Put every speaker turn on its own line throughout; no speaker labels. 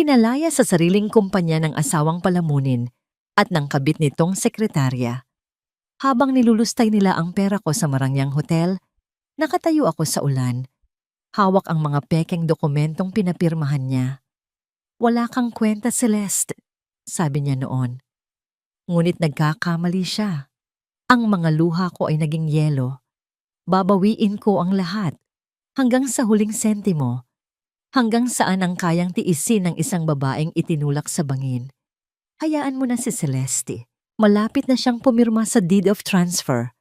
pinalaya sa sariling kumpanya ng asawang palamunin at ng kabit nitong sekretarya. Habang nilulustay nila ang pera ko sa marangyang hotel, nakatayo ako sa ulan. Hawak ang mga pekeng dokumentong pinapirmahan niya. "Wala kang kwenta, Celeste," sabi niya noon. Ngunit nagkakamali siya. Ang mga luha ko ay naging yelo. Babawiin ko ang lahat, hanggang sa huling sentimo, hanggang saan ang kayang tiisin ng isang babaeng itinulak sa bangin. Hayaan mo na si Celeste. Malapit na siyang pumirma sa deed of transfer.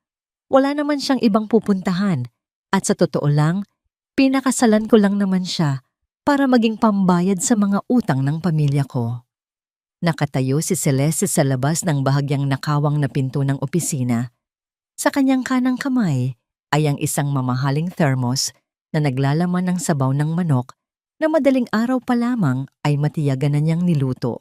Wala naman siyang ibang pupuntahan. At sa totoo lang, pinakasalan ko lang naman siya para maging pambayad sa mga utang ng pamilya ko. Nakatayo si Celeste sa labas ng bahagyang nakawang na pinto ng opisina. Sa kanyang kanang kamay ay ang isang mamahaling thermos na naglalaman ng sabaw ng manok na madaling araw pa lamang ay matiyagan na niyang niluto.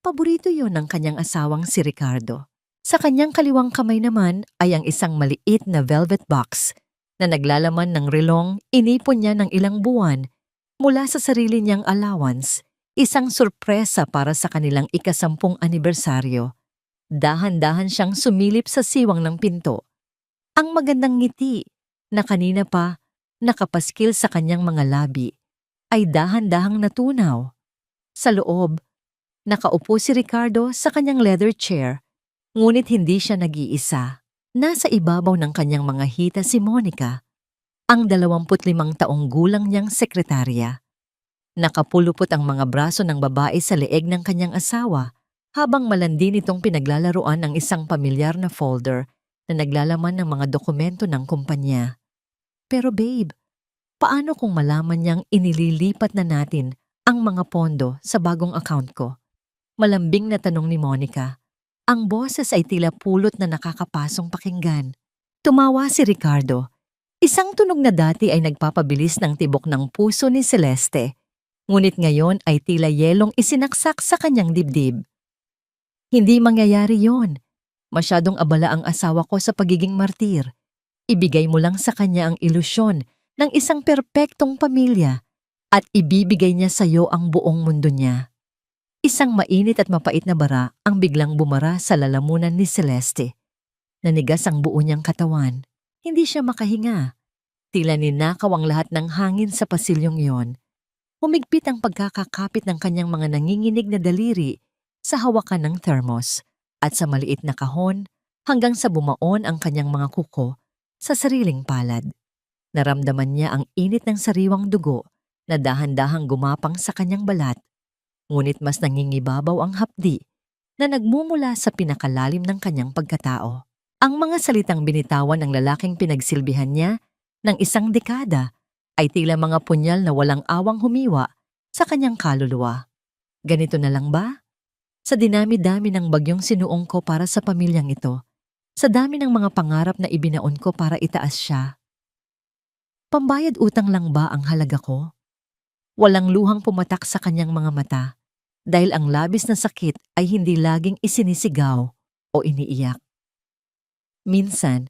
Paborito yon ng kanyang asawang si Ricardo. Sa kanyang kaliwang kamay naman ay ang isang maliit na velvet box na naglalaman ng relong inipon niya ng ilang buwan mula sa sarili niyang allowance, isang sorpresa para sa kanilang ika-10 anibersaryo. Dahan-dahan siyang sumilip sa siwang ng pinto. Ang magandang ngiti na kanina pa nakapaskil sa kanyang mga labi ay dahan-dahang natunaw. Sa loob, nakaupo si Ricardo sa kanyang leather chair, ngunit hindi siya nag-iisa. Nasa ibabaw ng kanyang mga hita si Monica, ang 25 taong gulang niyang sekretarya. Nakapulupot ang mga braso ng babae sa leeg ng kanyang asawa habang malandi nitong pinaglalaruan ng isang pamilyar na folder na naglalaman ng mga dokumento ng kumpanya. "Pero babe, paano kung malaman niyang inililipat na natin ang mga pondo sa bagong account ko?" Malambing na tanong ni Monica. Ang boses ay tila pulot na nakakapasong pakinggan. Tumawa si Ricardo. Isang tunog na dati ay nagpapabilis ng tibok ng puso ni Celeste. Ngunit ngayon ay tila yelong isinaksak sa kanyang dibdib. "Hindi mangyayari yon. Masyadong abala ang asawa ko sa pagiging martir. Ibigay mo lang sa kanya ang ilusyon ng isang perpektong pamilya at ibibigay niya sa iyo ang buong mundo niya." Isang mainit at mapait na bara ang biglang bumara sa lalamunan ni Celeste. Nanigas ang buo niyang katawan. Hindi siya makahinga. Tila ninakaw ang lahat ng hangin sa pasilyong iyon. Humigpit ang pagkakakapit ng kanyang mga nanginginig na daliri sa hawakan ng thermos at sa maliit na kahon hanggang sa bumaon ang kanyang mga kuko sa sariling palad. Naramdaman niya ang init ng sariwang dugo na dahan-dahang gumapang sa kanyang balat. Ngunit mas nangingibabaw ang hapdi na nagmumula sa pinakalalim ng kanyang pagkatao. Ang mga salitang binitawan ng lalaking pinagsilbihan niya ng isang dekada ay tila mga punyal na walang awang humiwa sa kanyang kaluluwa. Ganito na lang ba? Sa dinami-dami ng bagyong sinuong ko para sa pamilyang ito, sa dami ng mga pangarap na ibinaon ko para itaas siya, pambayad utang lang ba ang halaga ko? Walang luhang pumatak sa kanyang mga mata dahil ang labis na sakit ay hindi laging isinisigaw o iniiyak. Minsan,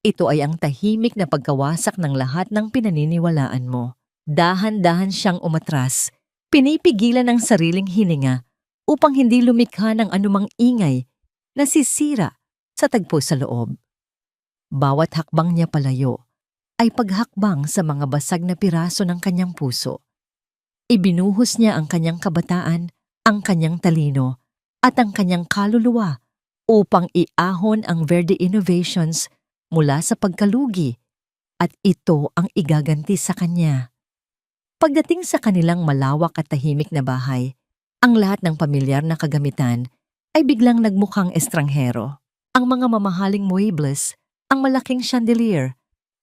ito ay ang tahimik na pagkawasak ng lahat ng pinaniniwalaan mo. Dahan-dahan siyang umatras, pinipigilan ang sariling hininga upang hindi lumikha ng anumang ingay na sisira sa tagpo sa loob. Bawat hakbang niya palayo ay paghakbang sa mga basag na piraso ng kanyang puso. Ibinuhos niya ang kanyang kabataan, ang kanyang talino, at ang kanyang kaluluwa upang iahon ang Verde Innovations mula sa pagkalugi, at ito ang igaganti sa kanya. Pagdating sa kanilang malawak at tahimik na bahay, ang lahat ng pamilyar na kagamitan ay biglang nagmukhang estranghero. Ang mga mamahaling muebles, ang malaking chandelier,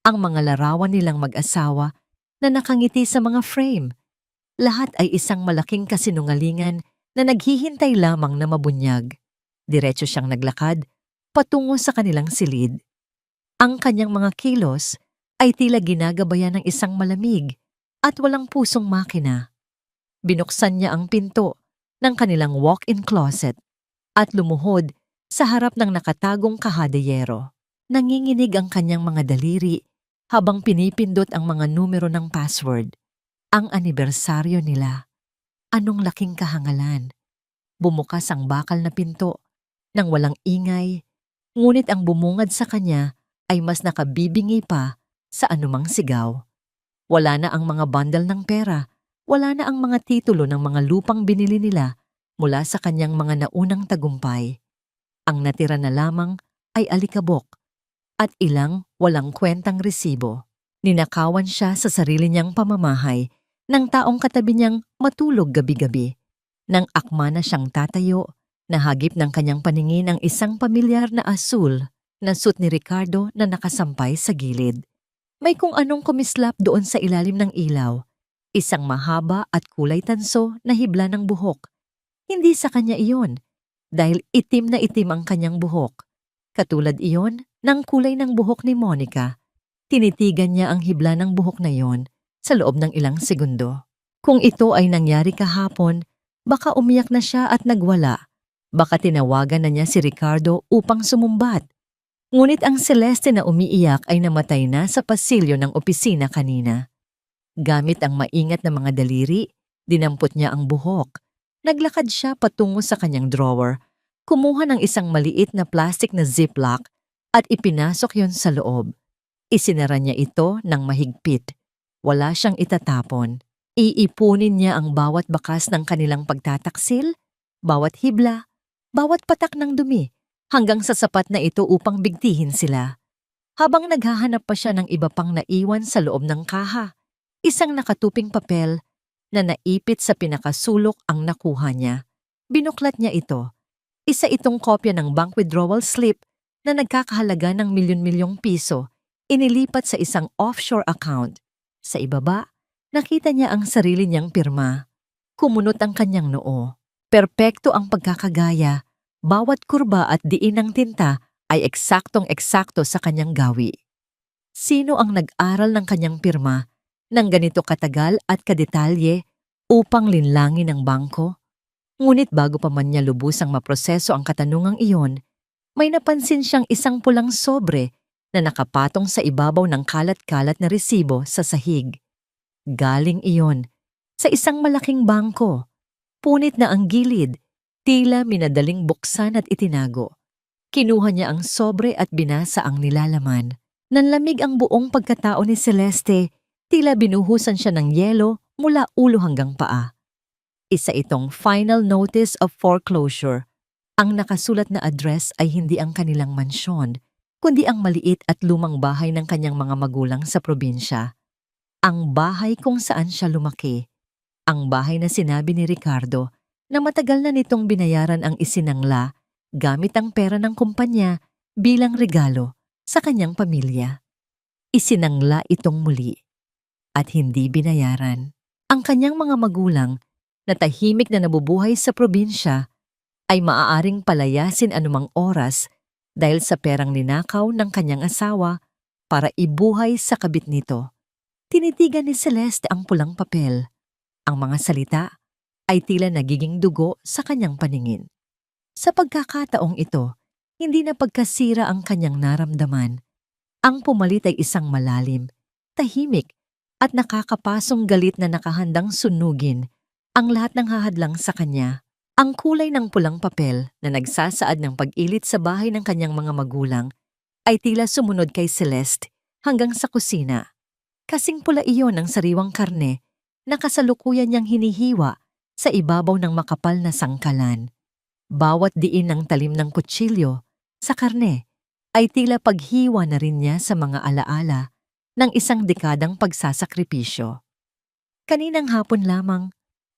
ang mga larawan nilang mag-asawa na nakangiti sa mga frame, lahat ay isang malaking kasinungalingan na naghihintay lamang na mabunyag. Diretso siyang naglakad patungo sa kanilang silid. Ang kanyang mga kilos ay tila ginagabayan ng isang malamig at walang pusong makina. Binuksan niya ang pinto ng kanilang walk-in closet at lumuhod sa harap ng nakatagong kahadeyero. Nanginginig ang kanyang mga daliri habang pinipindot ang mga numero ng password. Ang anibersaryo nila. anong laking kahangalan. Bumukas ang bakal na pinto nang walang ingay, ngunit ang bumungad sa kanya ay mas nakabibingi pa sa anumang sigaw. Wala na ang mga bundle ng pera, wala na ang mga titulo ng mga lupang binili nila mula sa kanyang mga naunang tagumpay. Ang natira na lamang ay alikabok at ilang walang kwentang resibo. Ninakawan siya sa sarili niyang pamamahay ng taong katabi niyang matulog gabi-gabi. Nang akma na siyang tatayo, nahagip ng kanyang paningin ang isang pamilyar na asul na suit ni Ricardo na nakasampay sa gilid. May kung anong kumislap doon sa ilalim ng ilaw, isang mahaba at kulay tanso na hibla ng buhok. Hindi sa kanya iyon, dahil itim na itim ang kanyang buhok. Katulad iyon ng kulay ng buhok ni Monica. Tinitigan niya ang hibla ng buhok na iyon sa loob ng ilang segundo. Kung ito ay nangyari kahapon, baka umiyak na siya at nagwala. Baka tinawagan na niya si Ricardo upang sumumbat. Ngunit ang Celeste na umiiyak ay namatay na sa pasilyo ng opisina kanina. Gamit ang maingat na mga daliri, dinampot niya ang buhok. Naglakad siya patungo sa kanyang drawer, kumuha ng isang maliit na plastic na ziplock at ipinasok yon sa loob. Isinara niya ito ng mahigpit. Wala siyang itatapon. Iipunin niya ang bawat bakas ng kanilang pagtataksil, bawat hibla, bawat patak ng dumi, hanggang sa sapat na ito upang bigtihin sila. Habang naghahanap pa siya ng iba pang naiwan sa loob ng kaha, isang nakatuping papel na naipit sa pinakasulok ang nakuha niya. Binuklat niya ito. Isa itong kopya ng bank withdrawal slip na nagkakahalaga ng milyon-milyong piso, inilipat sa isang offshore account. Sa ibaba, nakita niya ang sarili niyang pirma. Kumunot ang kanyang noo. Perpekto ang pagkakagaya. Bawat kurba at diin ng tinta ay eksaktong-eksakto sa kanyang gawi. Sino ang nag-aral ng kanyang pirma ng ganito katagal at kadetalye upang linlangin ang bangko? Ngunit bago pa man niya lubusang maproseso ang katanungang iyon, may napansin siyang isang pulang sobre na nakapatong sa ibabaw ng kalat-kalat na resibo sa sahig. Galing iyon sa isang malaking bangko. Punit na ang gilid, tila minadaling buksan at itinago. Kinuha niya ang sobre at binasa ang nilalaman. Nanlamig ang buong pagkatao ni Celeste, tila binuhusan siya ng yelo mula ulo hanggang paa. Isa itong final notice of foreclosure. Ang nakasulat na address ay hindi ang kanilang mansyon, kundi ang maliit at lumang bahay ng kanyang mga magulang sa probinsya. Ang bahay kung saan siya lumaki. Ang bahay na sinabi ni Ricardo na matagal na nitong binayaran ang isinangla gamit ang pera ng kumpanya bilang regalo sa kanyang pamilya. Isinangla itong muli at hindi binayaran. Ang kanyang mga magulang na tahimik na nabubuhay sa probinsya ay maaaring palayasin anumang oras dahil sa perang ninakaw ng kanyang asawa para ibuhay sa kabit nito. Tinitigan ni Celeste ang pulang papel. Ang mga salita ay tila nagiging dugo sa kanyang paningin. Sa pagkakataong ito, hindi na pagkasira ang kanyang naramdaman. Ang pumalit ay isang malalim, tahimik, at nakakapasong galit na nakahandang sunugin ang lahat ng hahadlang sa kanya. Ang kulay ng pulang papel na nagsasaad ng pag-ilit sa bahay ng kanyang mga magulang ay tila sumunod kay Celeste hanggang sa kusina. Kasing pula iyon ng sariwang karne na kasalukuyan niyang hinihiwa sa ibabaw ng makapal na sangkalan. Bawat diin ng talim ng kutsilyo sa karne ay tila paghiwa na rin niya sa mga alaala ng isang dekadang pagsasakripisyo. Kaninang hapon lamang,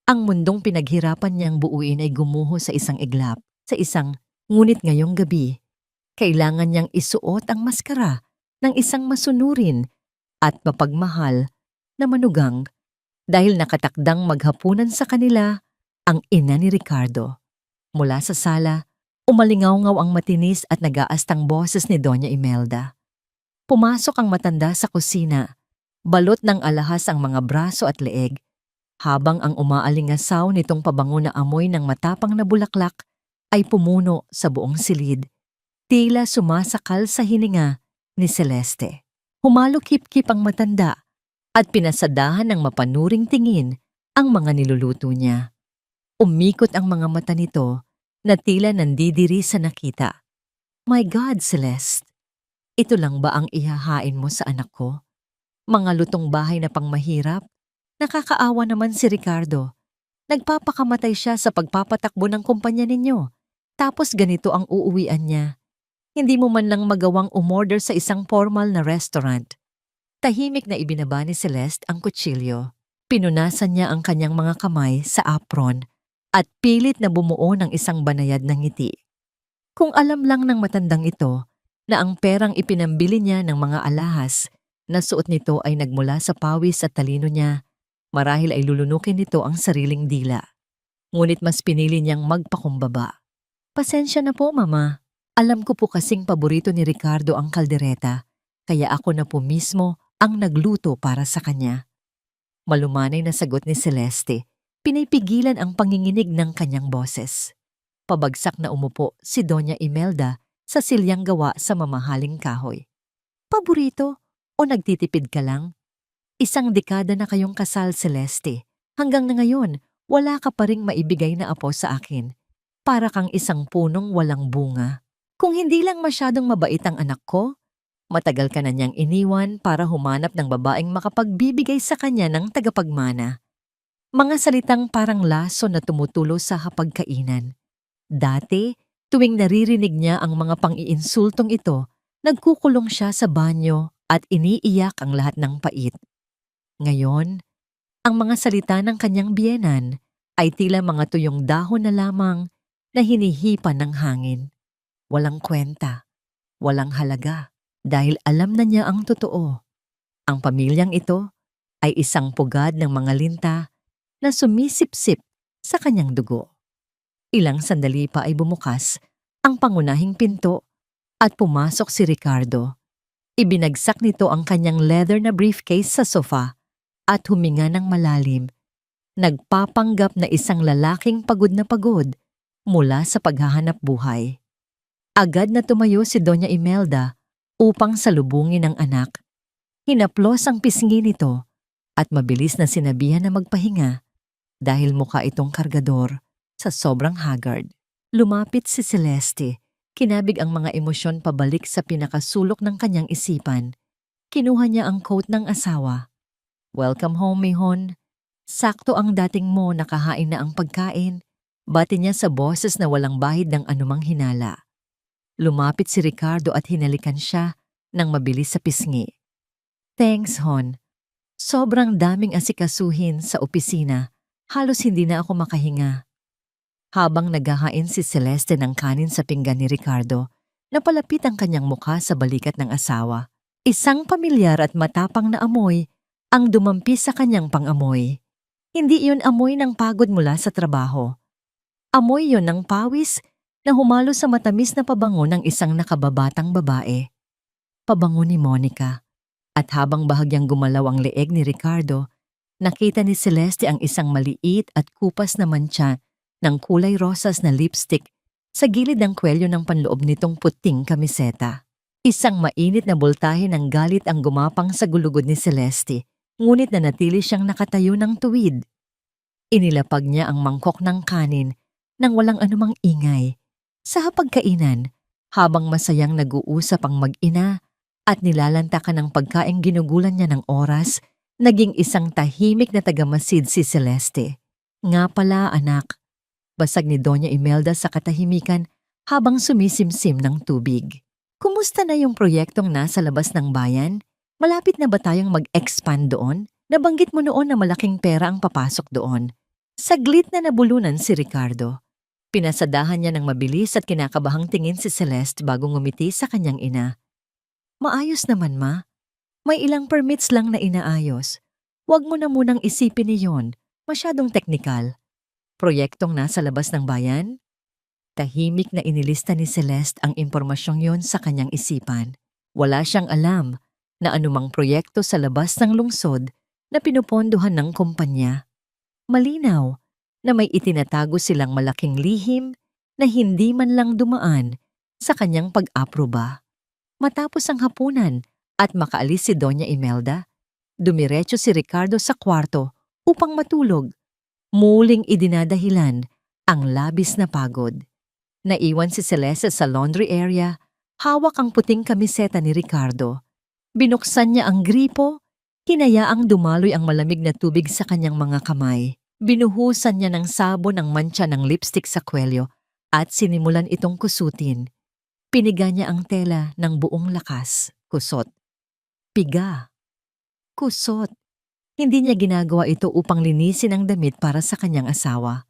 ang mundong pinaghirapan niyang buuin ay gumuho sa isang iglap, ngunit ngayong gabi, kailangan niyang isuot ang maskara ng isang masunurin at mapagmahal na manugang dahil nakatakdang maghapunan sa kanila ang ina ni Ricardo. Mula sa sala, umalingaw-ngaw ang matinis at nagaastang boses ni Doña Imelda. Pumasok ang matanda sa kusina, balot ng alahas ang mga braso at leeg, habang ang umaalingasaw nitong pabango na amoy ng matapang na bulaklak ay pumuno sa buong silid, tila sumasakal sa hininga ni Celeste. Humalukip-kip ang matanda at pinasadahan ng mapanuring tingin ang mga niluluto niya. Umikot ang mga mata nito na tila nandidiri sa nakita. My God, Celeste, ito lang ba ang ihahain mo sa anak ko? Mga lutong bahay na pangmahirap? Nakakaawa naman si Ricardo. Nagpapakamatay siya sa pagpapatakbo ng kumpanya ninyo. Tapos ganito ang uuwian niya. Hindi mo man lang magawang umorder sa isang formal na restaurant. Tahimik na ibinaba ni Celeste ang kutsilyo. Pinunasan niya ang kanyang mga kamay sa apron at pilit na bumuo ng isang banayad na ngiti. Kung alam lang ng matandang ito na ang perang ipinambili niya ng mga alahas na suot nito ay nagmula sa pawis at talino niya, marahil ay lulunukin nito ang sariling dila. Ngunit mas pinili niyang magpakumbaba. Pasensya na po, Mama. Alam ko po kasing paborito ni Ricardo ang kaldereta, kaya ako na po mismo ang nagluto para sa kanya. Malumanay na sagot ni Celeste, pinipigilan ang panginginig ng kanyang boses. Pabagsak na umupo si Doña Imelda sa silyang gawa sa mamahaling kahoy. Paborito o nagtitipid ka lang? Isang dekada na kayong kasal, Celeste. Hanggang na ngayon, wala ka pa ring maibigay na apo sa akin. Para kang isang punong walang bunga. Kung hindi lang masyadong mabait ang anak ko, matagal ka na niyang iniwan para humanap ng babaeng makapagbibigay sa kanya ng tagapagmana. Mga salitang parang laso na tumutulo sa hapagkainan. Dati, tuwing naririnig niya ang mga pang-iinsultong ito, nagkukulong siya sa banyo at iniiyak ang lahat ng pait. Ngayon, ang mga salita ng kanyang biyenan ay tila mga tuyong dahon na lamang na hinihipan ng hangin. Walang kwenta, walang halaga. Dahil alam na niya ang totoo. Ang pamilyang ito ay isang pugad ng mga linta na sumisipsip sa kanyang dugo. Ilang sandali pa ay bumukas ang pangunahing pinto at pumasok si Ricardo. Ibinagsak nito ang kanyang leather na briefcase sa sofa at huminga ng malalim. Nagpapanggap na isang lalaking pagod na pagod mula sa paghahanap buhay. Agad na tumayo si Doña Imelda upang salubungin ang anak. Hinaplos ang pisngi nito at mabilis na sinabihan na magpahinga dahil mukha itong kargador sa sobrang haggard. Lumapit si Celeste, kinabig ang mga emosyon pabalik sa pinakasulok ng kanyang isipan. Kinuha niya ang coat ng asawa. Welcome home, Mihon. Sakto ang dating mo, nakahain na ang pagkain. Bati niya sa boses na walang bahid ng anumang hinala. Lumapit si Ricardo at hinalikan siya nang mabilis sa pisngi. Thanks, Hon. Sobrang daming asikasuhin sa opisina. Halos hindi na ako makahinga. Habang naghahain si Celeste ng kanin sa pinggan ni Ricardo, napalapit ang kanyang mukha sa balikat ng asawa. Isang pamilyar at matapang na amoy ang dumampi sa kanyang pangamoy. Hindi iyon amoy ng pagod mula sa trabaho. Amoy iyon ng pawis na humalo sa matamis na pabango ng isang nakababatang babae. Pabango ni Monica. At habang bahagyang gumalaw ang leeg ni Ricardo, nakita ni Celeste ang isang maliit at kupas na mantsa ng kulay rosas na lipstick sa gilid ng kwelyo ng panloob nitong puting kamiseta. Isang mainit na boltahe ng galit ang gumapang sa gulugod ni Celeste, ngunit nanatili siyang nakatayo ng tuwid. Inilapag niya ang mangkok ng kanin nang walang anumang ingay. Sa hapagkainan, habang masayang nag-uusap ang mag-ina at nilalantakan ng pagkaing ginugulan niya ng oras, naging isang tahimik na tagamasid si Celeste. Nga pala, anak, basag ni Doña Imelda sa katahimikan habang sumisimsim ng tubig. Kumusta na yung proyektong nasa labas ng bayan? Malapit na ba tayong mag-expand doon? Nabanggit mo noon na malaking pera ang papasok doon. Saglit na nabulunan si Ricardo. Pinasadahan niya ng mabilis at kinakabahang tingin si Celeste bago ngumiti sa kanyang ina. Maayos naman, Ma. May ilang permits lang na inaayos. Huwag mo na munang isipin niyon. Masyadong teknikal. Proyektong nasa labas ng bayan? Tahimik na inilista ni Celeste ang impormasyong yon sa kanyang isipan. Wala siyang alam na anumang proyekto sa labas ng lungsod na pinupondohan ng kumpanya. Malinaw na may itinatago silang malaking lihim na hindi man lang dumaan sa kanyang pag-aproba. Matapos ang hapunan at makaalis si Doña Imelda, dumiretso si Ricardo sa kwarto upang matulog. Muling idinadahilan ang labis na pagod. Naiwan si Celeste sa laundry area, hawak ang puting kamiseta ni Ricardo. Binuksan niya ang gripo, hinayaang dumaloy ang malamig na tubig sa kanyang mga kamay. Binuhusan niya ng sabon ang mantsa ng lipstick sa kwelyo at sinimulan itong kusutin. Piniga niya ang tela ng buong lakas. Kusot. Piga. Kusot. Hindi niya ginagawa ito upang linisin ang damit para sa kanyang asawa.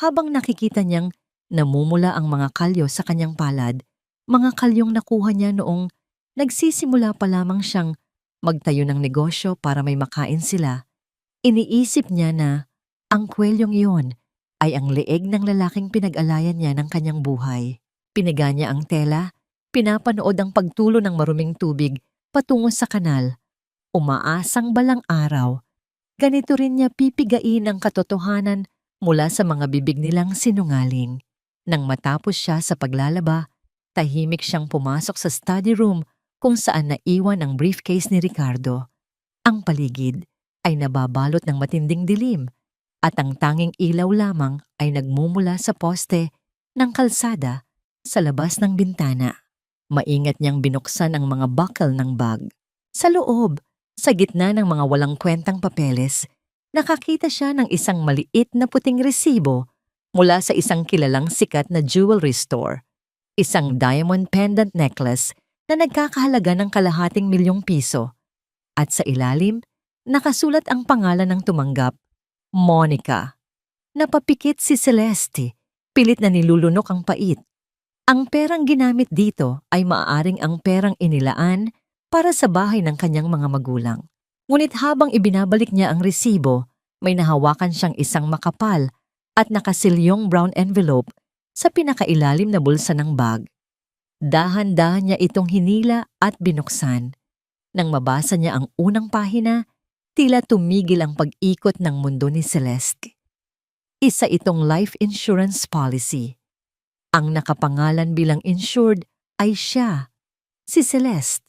Habang nakikita niyang namumula ang mga kalyo sa kanyang palad, mga kalyong nakuha niya noong nagsisimula pa lamang siyang magtayo ng negosyo para may makain sila, iniisip niya na ang kwelyong iyon ay ang leeg ng lalaking pinag-alayan niya ng kanyang buhay. Piniga niya ang tela, pinapanood ang pagtulo ng maruming tubig patungo sa kanal. Umaasang balang araw, ganito rin niya pipigain ang katotohanan mula sa mga bibig nilang sinungaling. Nang matapos siya sa paglalaba, tahimik siyang pumasok sa study room kung saan naiwan ang briefcase ni Ricardo. Ang paligid ay nababalot ng matinding dilim at ang tanging ilaw lamang ay nagmumula sa poste ng kalsada sa labas ng bintana. Maingat niyang binuksan ang mga buckle ng bag. Sa loob, sa gitna ng mga walang kwentang papeles, nakakita siya ng isang maliit na puting resibo mula sa isang kilalang sikat na jewelry store. Isang diamond pendant necklace na nagkakahalaga ng ₱250,000. At sa ilalim, nakasulat ang pangalan ng tumanggap, Monica. Napapikit si Celeste, pilit na nilulunok ang pait. Ang perang ginamit dito ay maaaring ang perang inilaan para sa bahay ng kanyang mga magulang. Ngunit habang ibinabalik niya ang resibo, may nahawakan siyang isang makapal at nakasilyong brown envelope sa pinakailalim na bulsa ng bag. Dahan-dahan niya itong hinila at binuksan. Nang mabasa niya ang unang pahina, tila tumigil ang pag-ikot ng mundo ni Celeste. Isa itong life insurance policy. Ang nakapangalan bilang insured ay siya, si Celeste.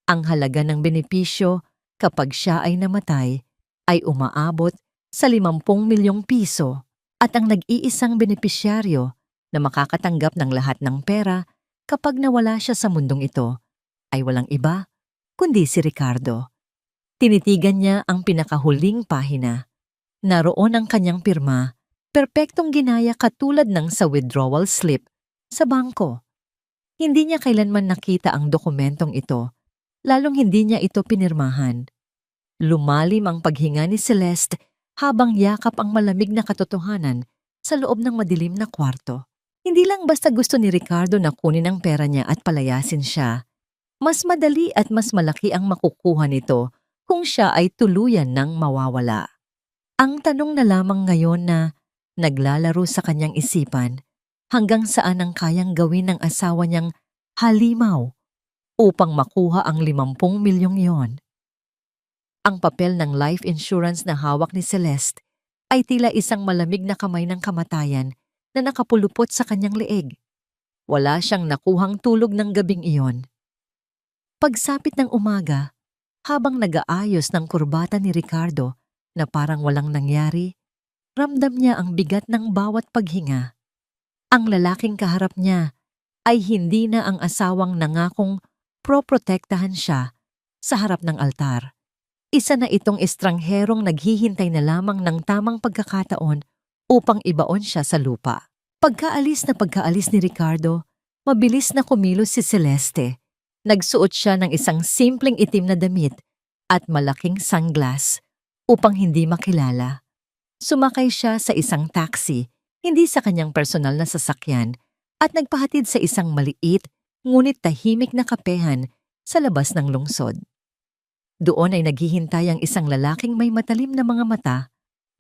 Ang halaga ng benepisyo kapag siya ay namatay ay umaabot sa ₱50 milyong at ang nag-iisang benepisyaryo na makakatanggap ng lahat ng pera kapag nawala siya sa mundong ito ay walang iba kundi si Ricardo. Tinitigan niya ang pinakahuling pahina. Naroon ang kanyang pirma, perpektong ginaya katulad ng sa withdrawal slip sa bangko. Hindi niya kailanman nakita ang dokumentong ito, lalong hindi niya ito pinirmahan. Lumalim ang paghinga ni Celeste habang yakap ang malamig na katotohanan sa loob ng madilim na kwarto. Hindi lang basta gusto ni Ricardo na kunin ang pera niya at palayasin siya. Mas madali at mas malaki ang makukuha nito kung siya ay tuluyan ng mawawala. Ang tanong na lamang ngayon na naglalaro sa kanyang isipan, hanggang saan ang kayang gawin ng asawa niyang halimaw upang makuha ang ₱50 milyong yon. Ang papel ng life insurance na hawak ni Celeste ay tila isang malamig na kamay ng kamatayan na nakapulupot sa kanyang leeg. Wala siyang nakuhang tulog ng gabing iyon. Pagsapit ng umaga, habang nag-aayos ng kurbata ni Ricardo na parang walang nangyari, ramdam niya ang bigat ng bawat paghinga. Ang lalaking kaharap niya ay hindi na ang asawang nangakong proprotektahan siya sa harap ng altar. Isa na itong estrangherong naghihintay na lamang ng tamang pagkakataon upang ibaon siya sa lupa. Pagkaalis ni Ricardo, mabilis na kumilos si Celeste. Nagsuot siya ng isang simpleng itim na damit at malaking sunglass upang hindi makilala. Sumakay siya sa isang taxi, hindi sa kanyang personal na sasakyan, at nagpahatid sa isang maliit ngunit tahimik na kapehan sa labas ng lungsod. Doon ay naghihintay ang isang lalaking may matalim na mga mata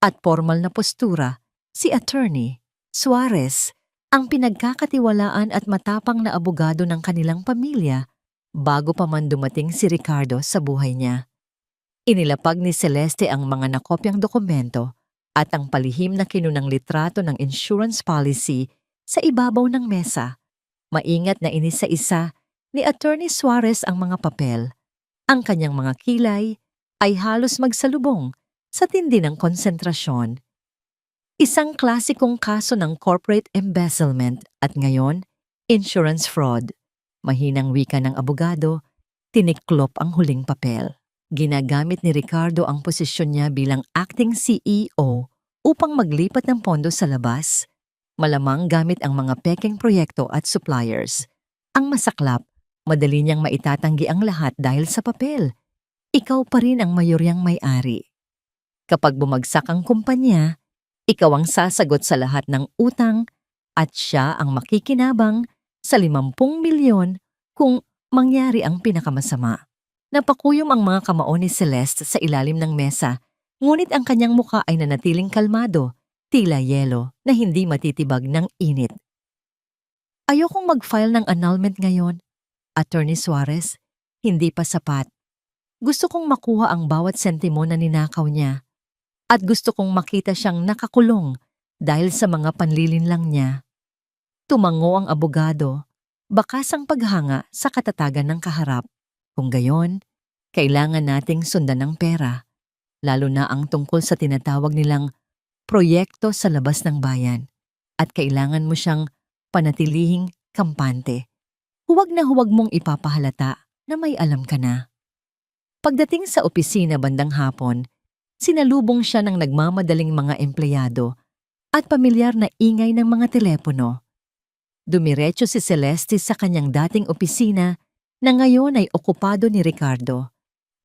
at formal na postura, si Attorney Suarez, ang pinagkakatiwalaan at matapang na abogado ng kanilang pamilya bago pa man dumating si Ricardo sa buhay niya. Inilapag ni Celeste ang mga nakopyang dokumento at ang palihim na kinunang litrato ng insurance policy sa ibabaw ng mesa. Maingat na inisa-isa ni Attorney Suarez ang mga papel. Ang kanyang mga kilay ay halos magsalubong sa tindi ng konsentrasyon. Isang klasikong kaso ng corporate embezzlement at ngayon, insurance fraud. Mahinang wika ng abogado, tiniklop ang huling papel. Ginagamit ni Ricardo ang posisyon niya bilang acting CEO upang maglipat ng pondo sa labas, malamang gamit ang mga pekeng proyekto at suppliers. Ang masaklap, madali niyang maitatanggi ang lahat dahil sa papel. Ikaw pa rin ang mayoryang may-ari. Kapag bumagsak ang kumpanya, ikaw ang sasagot sa lahat ng utang at siya ang makikinabang sa 50 milyon kung mangyari ang pinakamasama. Napakuyom ang mga kamao ni Celeste sa ilalim ng mesa, ngunit ang kanyang muka ay nanatiling kalmado, tila yelo na hindi matitibag ng init. Ayokong mag-file ng annulment ngayon, Attorney Suarez, hindi pa sapat. Gusto kong makuha ang bawat sentimo na ninakaw niya at gusto kong makita siyang nakakulong dahil sa mga panlilinlang niya. Tumango ang abogado, bakas ang paghanga sa katatagan ng kaharap. Kung gayon, kailangan nating sundan ng pera, lalo na ang tungkol sa tinatawag nilang proyekto sa labas ng bayan, at kailangan mo siyang panatilihing kampante. Huwag na huwag mong ipapahalata na may alam ka na. Pagdating sa opisina bandang hapon, sinalubong siya ng nagmamadaling mga empleyado at pamilyar na ingay ng mga telepono. Dumiretso si Celeste sa kanyang dating opisina na ngayon ay okupado ni Ricardo.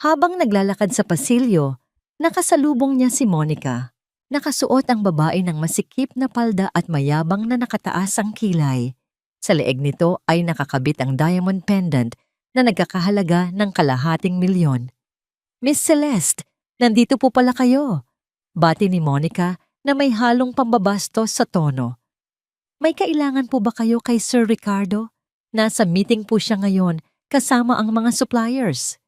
Habang naglalakad sa pasilyo, nakasalubong niya si Monica. Nakasuot ang babae ng masikip na palda at mayabang na nakataas ang kilay. Sa leeg nito ay nakakabit ang diamond pendant na nagkakahalaga ng ₱250,000. Miss Celeste, nandito po pala kayo. Bati ni Monica na may halong pambabastos sa tono. May kailangan po ba kayo kay Sir Ricardo? Nasa meeting po siya ngayon kasama ang mga suppliers.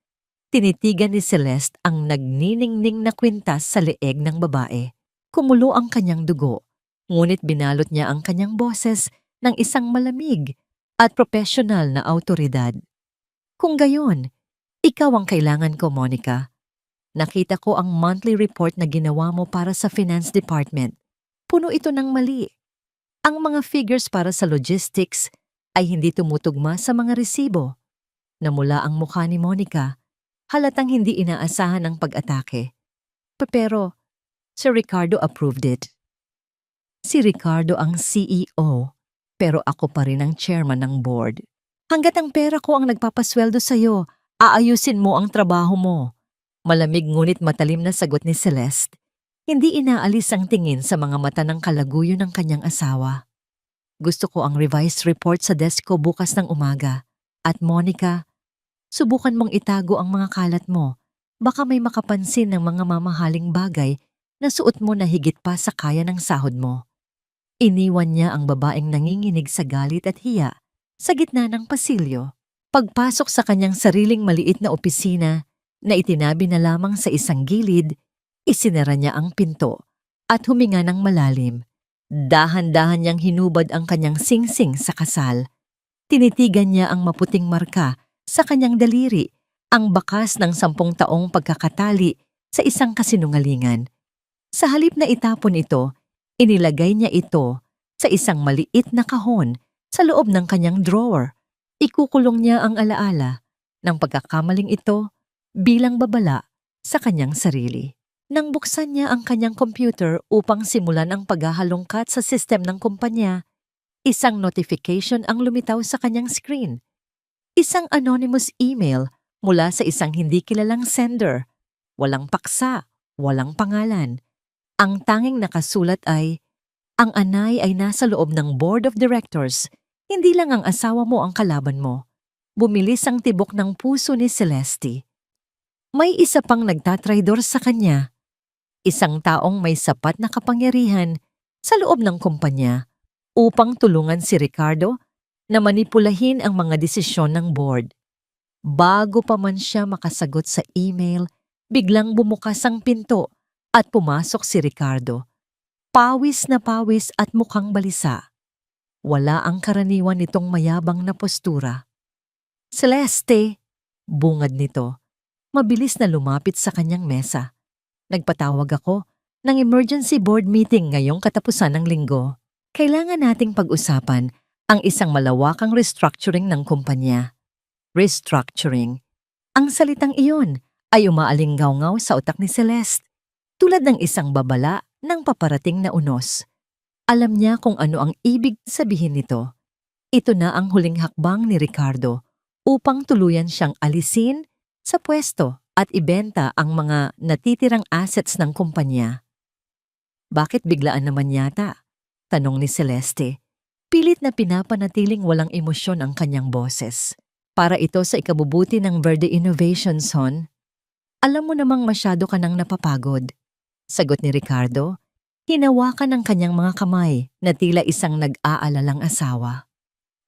Tinitigan ni Celeste ang nagniningning na kwintas sa leeg ng babae. Kumulo ang kanyang dugo, ngunit binalot niya ang kanyang boses ng isang malamig at profesional na awtoridad. Kung gayon, ikaw ang kailangan ko, Monica. Nakita ko ang monthly report na ginawa mo para sa finance department. Puno ito ng mali. Ang mga figures para sa logistics ay hindi tumutugma sa mga resibo. Namula ang mukha ni Monica, halatang hindi inaasahan ang pag-atake. Pero si Ricardo approved it. Si Ricardo ang CEO, pero ako pa rin ang chairman ng board. Hanggat ang pera ko ang nagpapasweldo sa'yo, aayusin mo ang trabaho mo. Malamig ngunit matalim na sagot ni Celeste. Hindi inaalis ang tingin sa mga mata ng kalaguyo ng kanyang asawa. Gusto ko ang revised report sa desk ko bukas ng umaga. At Monica, subukan mong itago ang mga kalat mo. Baka may makapansin ng mga mamahaling bagay na suot mo na higit pa sa kaya ng sahod mo. Iniwan niya ang babaeng nanginginig sa galit at hiya sa gitna ng pasilyo. Pagpasok sa kanyang sariling maliit na opisina na itinabi na lamang sa isang gilid, isinara niya ang pinto at huminga ng malalim. Dahan-dahan niyang hinubad ang kanyang singsing sa kasal. Tinitigan niya ang maputing marka sa kanyang daliri, ang bakas ng 10 taong pagkakatali sa isang kasinungalingan. Sa halip na itapon ito, inilagay niya ito sa isang maliit na kahon sa loob ng kanyang drawer. Ikukulong niya ang alaala ng pagkakamaling ito bilang babala sa kanyang sarili. Nang buksan niya ang kanyang computer upang simulan ang paghahalongkat sa sistem ng kumpanya, isang notification ang lumitaw sa kanyang screen. Isang anonymous email mula sa isang hindi kilalang sender. Walang paksa, walang pangalan. Ang tanging nakasulat ay, ang anay ay nasa loob ng board of directors. Hindi lang ang asawa mo ang kalaban mo. Bumilis ang tibok ng puso ni Celeste. May isa pang nagtatraidor sa kanya. Isang taong may sapat na kapangyarihan sa loob ng kumpanya upang tulungan si Ricardo na manipulahin ang mga desisyon ng board. Bago pa man siya makasagot sa email, biglang bumukas ang pinto at pumasok si Ricardo. Pawis na pawis at mukhang balisa. Wala ang karaniwan nitong mayabang na postura. Celeste, bungad nito. Mabilis na lumapit sa kanyang mesa. Nagpatawag ako ng emergency board meeting ngayong katapusan ng linggo. Kailangan nating pag-usapan ang isang malawakang restructuring ng kumpanya. Restructuring. Ang salitang iyon ay umaalingaw-ngaw sa utak ni Celeste, tulad ng isang babala ng paparating na unos. Alam niya kung ano ang ibig sabihin nito. Ito na ang huling hakbang ni Ricardo upang tuluyan siyang alisin sa pwesto at ibenta ang mga natitirang assets ng kumpanya. Bakit biglaan naman yata? Tanong ni Celeste. Pilit na pinapanatiling walang emosyon ang kanyang boses. Para ito sa ikabubuti ng Verde Innovations, Hon. Alam mo namang masyado ka nang napapagod. Sagot ni Ricardo, hinawakan ng kanyang mga kamay na tila isang nag-aalalang asawa.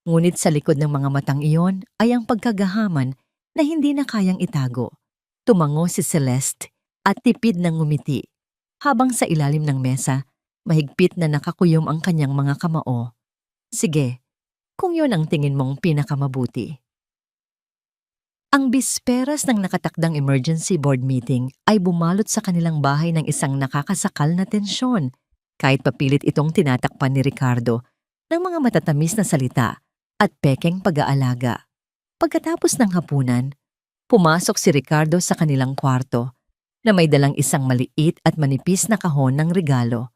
Ngunit sa likod ng mga matang iyon ay ang pagkagahaman na hindi na kayang itago. Tumango si Celeste at tipid ng ngumiti, habang sa ilalim ng mesa, mahigpit na nakakuyom ang kanyang mga kamao. Sige, kung yun ang tingin mong pinakamabuti. Ang bisperas ng nakatakdang emergency board meeting ay bumalot sa kanilang bahay ng isang nakakasakal na tensyon, kahit papilit itong tinatakpan ni Ricardo ng mga matatamis na salita at pekeng pag-aalaga. Pagkatapos ng hapunan, pumasok si Ricardo sa kanilang kwarto na may dalang isang maliit at manipis na kahon ng regalo.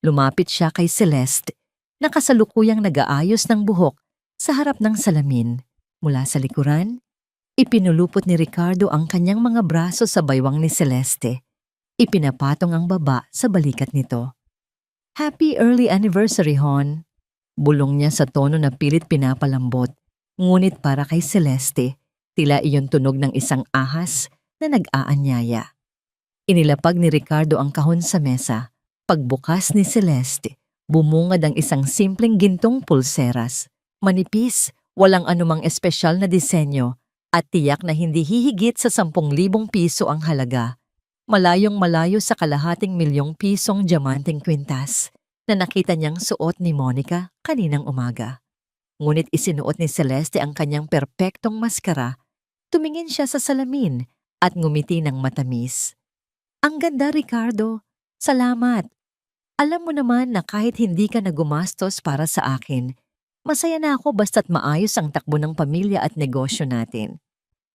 Lumapit siya kay Celeste na kasalukuyang nag-aayos ng buhok sa harap ng salamin. Mula sa likuran, ipinulupot ni Ricardo ang kanyang mga braso sa baywang ni Celeste. Ipinapatong ang baba sa balikat nito. Happy early anniversary, Hon. Bulong niya sa tono na pilit pinapalambot. Ngunit para kay Celeste, tila iyon tunog ng isang ahas na nag-aanyaya. Inilapag ni Ricardo ang kahon sa mesa. Pagbukas ni Celeste, bumungad ang isang simpleng gintong pulseras. Manipis, walang anumang espesyal na disenyo, at tiyak na hindi hihigit sa 10,000 piso ang halaga. Malayong malayo sa kalahating milyong pisong diamanteng kwintas na nakita niyang suot ni Monica kaninang umaga. Ngunit isinuot ni Celeste ang kanyang perpektong maskara, tumingin siya sa salamin at ngumiti ng matamis. Ang ganda, Ricardo. Salamat. Alam mo naman na kahit hindi ka na gumastos para sa akin, masaya na ako basta't maayos ang takbo ng pamilya at negosyo natin.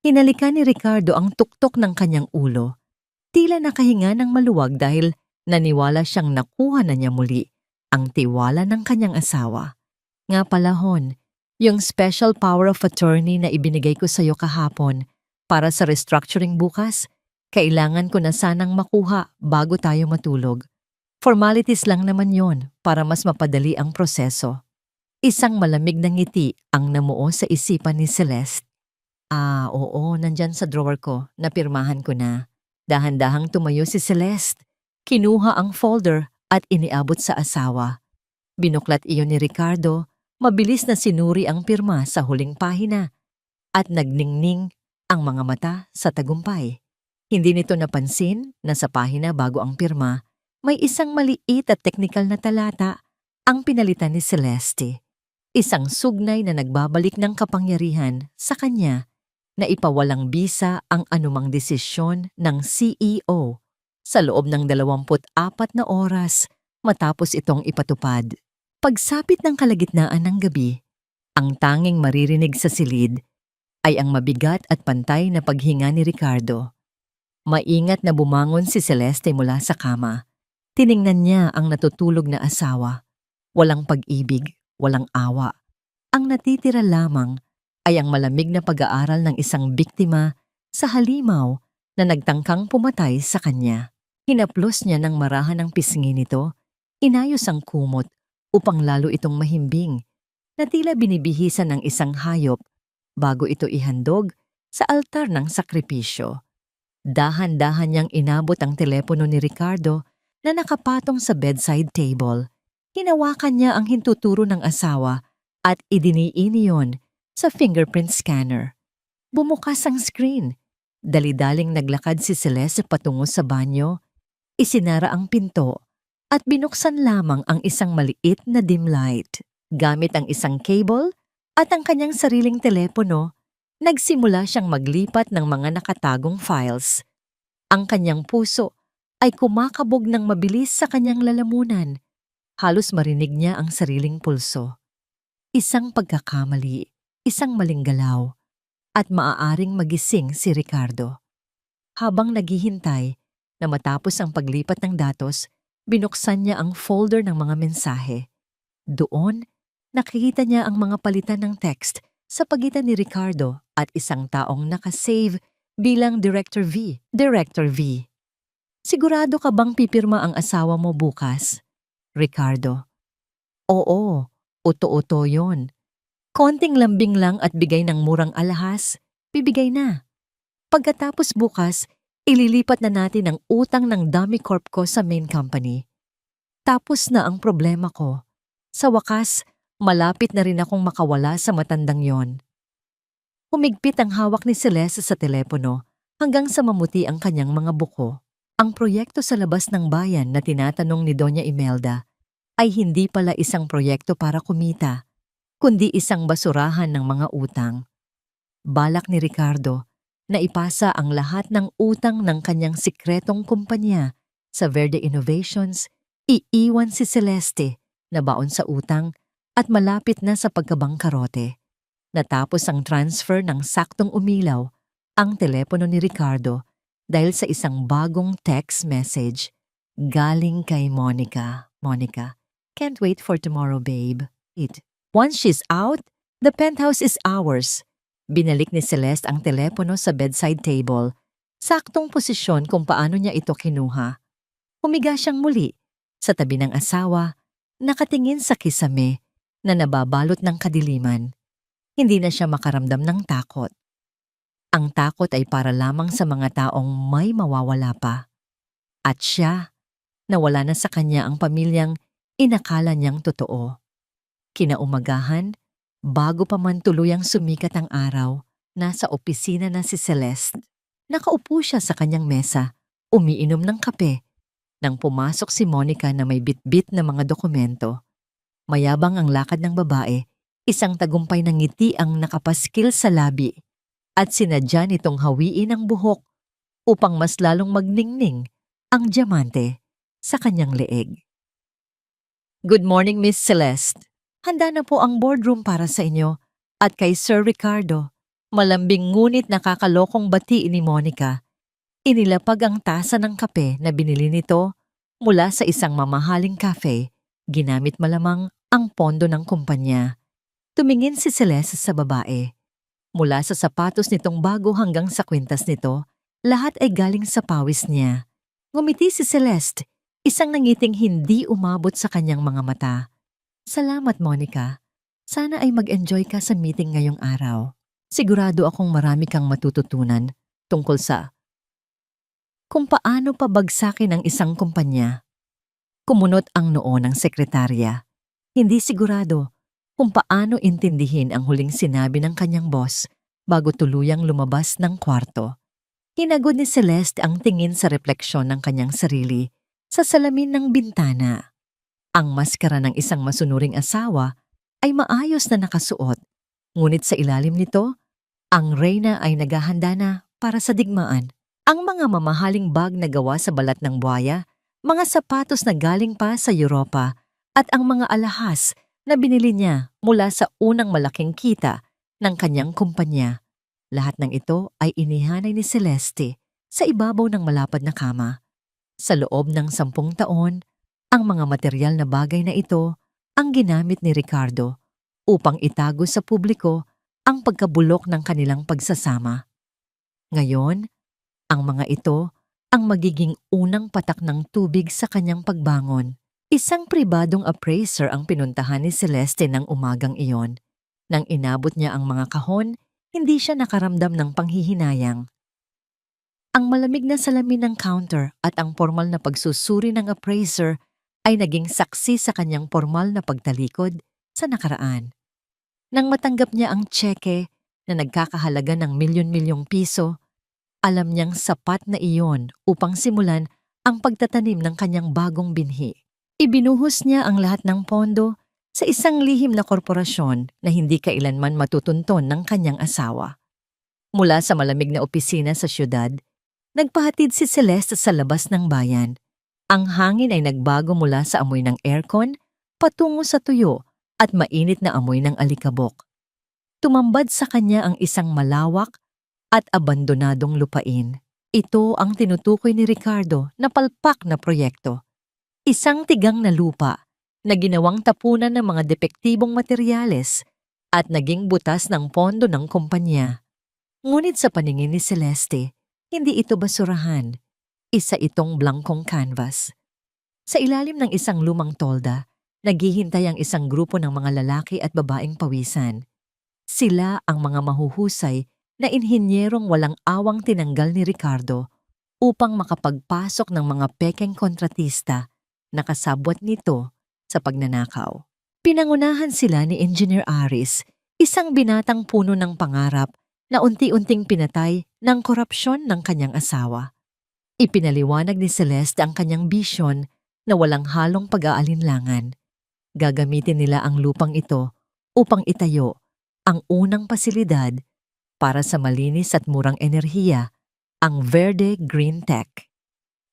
Hinalikan ni Ricardo ang tuktok ng kanyang ulo. Tila nakahinga ng maluwag dahil naniwala siyang nakuha na niya muli ang tiwala ng kanyang asawa. Nga pala, Hon, yung special power of attorney na ibinigay ko sa iyo kahapon para sa restructuring bukas, kailangan ko na sanang makuha bago tayo matulog. Formalities lang naman yon para mas mapadali ang proseso. Isang malamig na ngiti ang namuo sa isipan ni Celeste. Oo, nandyan sa drawer ko, napirmahan ko na. Dahan-dahang tumayo si Celeste. Kinuha ang folder at iniabot sa asawa. Binuklat iyon ni Ricardo, mabilis na sinuri ang pirma sa huling pahina at nagningning ang mga mata sa tagumpay. Hindi nito napansin na sa pahina bago ang pirma, may isang maliit at teknikal na talata ang pinalitan ni Celeste. Isang sugnay na nagbabalik ng kapangyarihan sa kanya na ipawalang bisa ang anumang desisyon ng CEO sa loob ng 24 na oras matapos itong ipatupad. Pagsapit ng kalagitnaan ng gabi, ang tanging maririnig sa silid ay ang mabigat at pantay na paghinga ni Ricardo. Maingat na bumangon si Celeste mula sa kama. Tiningnan niya ang natutulog na asawa. Walang pag-ibig, walang awa. Ang natitira lamang ay ang malamig na pag-aaral ng isang biktima sa halimaw na nagtangkang pumatay sa kanya. Hinaplos niya ng marahan ang pisngi nito, inayos ang kumot upang lalo itong mahimbing na tila binibihisan ng isang hayop bago ito ihandog sa altar ng sakripisyo. Dahan-dahan niyang inabot ang telepono ni Ricardo na nakapatong sa bedside table. Hinawakan niya ang hintuturo ng asawa at idiniin iyon sa fingerprint scanner. Bumukas ang screen. Dali-daling naglakad si Celeste patungo sa banyo. Isinara ang pinto at binuksan lamang ang isang maliit na dim light. Gamit ang isang cable at ang kanyang sariling telepono, nagsimula siyang maglipat ng mga nakatagong files. Ang kanyang puso ay kumakabog ng mabilis sa kanyang lalamunan. Halos marinig niya ang sariling pulso. Isang pagkakamali, isang maling galaw, at maaaring magising si Ricardo. Habang naghihintay na matapos ang paglipat ng datos, binuksan niya ang folder ng mga mensahe. Doon, nakikita niya ang mga palitan ng text sa pagitan ni Ricardo at isang taong nakasave bilang Director V. Director V. Sigurado ka bang pipirma ang asawa mo bukas? Ricardo. Oo, uto-uto yon. Konting lambing lang at bigay ng murang alahas, bibigay na. Pagkatapos bukas, ililipat na natin ang utang ng Dummy Corp ko sa main company. Tapos na ang problema ko. Sa wakas, malapit na rin akong makawala sa matandang yon. Humigpit ang hawak ni Celeste sa telepono hanggang sa mamuti ang kanyang mga buko. Ang proyekto sa labas ng bayan na tinatanong ni Doña Imelda ay hindi pala isang proyekto para kumita, kundi isang basurahan ng mga utang. Balak ni Ricardo na ipasa ang lahat ng utang ng kanyang sikretong kumpanya sa Verde Innovations, iiwan si Celeste na baon sa utang at malapit na sa pagkabangkarote. Natapos ang transfer ng saktong umilaw ang telepono ni Ricardo dahil sa isang bagong text message galing kay Monica. Monica, can't wait for tomorrow, babe. Once she's out, the penthouse is ours. Binalik ni Celeste ang telepono sa bedside table, saktong posisyon kung paano niya ito kinuha. Humiga siyang muli sa tabi ng asawa, nakatingin sa kisame na nababalot ng kadiliman. Hindi na siya makaramdam ng takot. Ang takot ay para lamang sa mga taong may mawawala pa. At siya, nawala na sa kanya ang pamilyang inakala niyang totoo. Kinaumagahan, bago pa man tuluyang sumikat ang araw, nasa opisina na si Celeste. Nakaupo siya sa kanyang mesa, umiinom ng kape, nang pumasok si Monica na may bitbit na mga dokumento. Mayabang ang lakad ng babae, isang tagumpay ng ngiti ang nakapaskil sa labi, at sinadya nitong hawiin ang buhok upang mas lalong magningning ang diamante sa kanyang leeg. Good morning, Miss Celeste. Handa na po ang boardroom para sa inyo at kay Sir Ricardo. Malambing ngunit nakakalokong bati ni Monica. Inilapag ang tasa ng kape na binili nito mula sa isang mamahaling cafe, ginamit malamang ang pondo ng kumpanya. Tumingin si Celeste sa babae. Mula sa sapatos nitong bago hanggang sa kwintas nito, lahat ay galing sa pawis niya. Ngumiti si Celeste, isang nangiting hindi umabot sa kanyang mga mata. Salamat, Monica. Sana ay mag-enjoy ka sa meeting ngayong araw. Sigurado akong marami kang matututunan tungkol sa kung paano pabagsakin ang isang kumpanya. Kumunot ang noo ng sekretarya. Hindi sigurado kung paano intindihin ang huling sinabi ng kanyang boss bago tuluyang lumabas ng kwarto. Hinagod ni Celeste ang tingin sa refleksyon ng kanyang sarili sa salamin ng bintana. Ang maskara ng isang masunuring asawa ay maayos na nakasuot, ngunit sa ilalim nito, ang reyna ay naghahanda na para sa digmaan. Ang mga mamahaling bag na gawa sa balat ng buhaya, mga sapatos na galing pa sa Europa, at ang mga alahas na binili niya mula sa unang malaking kita ng kanyang kumpanya. Lahat ng ito ay inihanay ni Celeste sa ibabaw ng malapad na kama. Sa loob ng 10 taon, ang mga materyal na bagay na ito ang ginamit ni Ricardo upang itago sa publiko ang pagkabulok ng kanilang pagsasama. Ngayon, ang mga ito ang magiging unang patak ng tubig sa kanyang pagbangon. Isang pribadong appraiser ang pinuntahan ni Celeste ng umagang iyon. Nang inabot niya ang mga kahon, hindi siya nakaramdam ng panghihinayang. Ang malamig na salamin ng counter at ang formal na pagsusuri ng appraiser ay naging saksi sa kanyang formal na pagtalikod sa nakaraan. Nang matanggap niya ang tseke na nagkakahalaga ng milyon-milyong piso, alam niyang sapat na iyon upang simulan ang pagtatanim ng kanyang bagong binhi. Ibinuhos niya ang lahat ng pondo sa isang lihim na korporasyon na hindi kailanman matutunton ng kanyang asawa. Mula sa malamig na opisina sa syudad, Nagpahatid si Celeste sa labas ng bayan. Ang hangin ay nagbago mula sa amoy ng aircon patungo sa tuyo at mainit na amoy ng alikabok. Tumambad sa kanya ang isang malawak at abandonadong lupain. Ito ang tinutukoy ni Ricardo na palpak na proyekto. Isang tigang na lupa na ginawang tapunan ng mga depektibong materyales at naging butas ng pondo ng kumpanya. Ngunit sa paningin ni Celeste, hindi ito basurahan. Isa itong blankong canvas. Sa ilalim ng isang lumang tolda, naghihintay ang isang grupo ng mga lalaki at babaeng pawisan. Sila ang mga mahuhusay na inhinyerong walang awang tinanggal ni Ricardo upang makapagpasok ng mga pekeng kontratista na kasabwat nito sa pagnanakaw. Pinangunahan sila ni Engineer Aris, isang binatang puno ng pangarap na unti-unting pinatay ng korupsyon ng kanyang asawa. Ipinaliwanag ni Celeste ang kanyang bisyon na walang halong pag-aalinlangan. Gagamitin nila ang lupang ito upang itayo ang unang pasilidad para sa malinis at murang enerhiya, ang Verde Green Tech.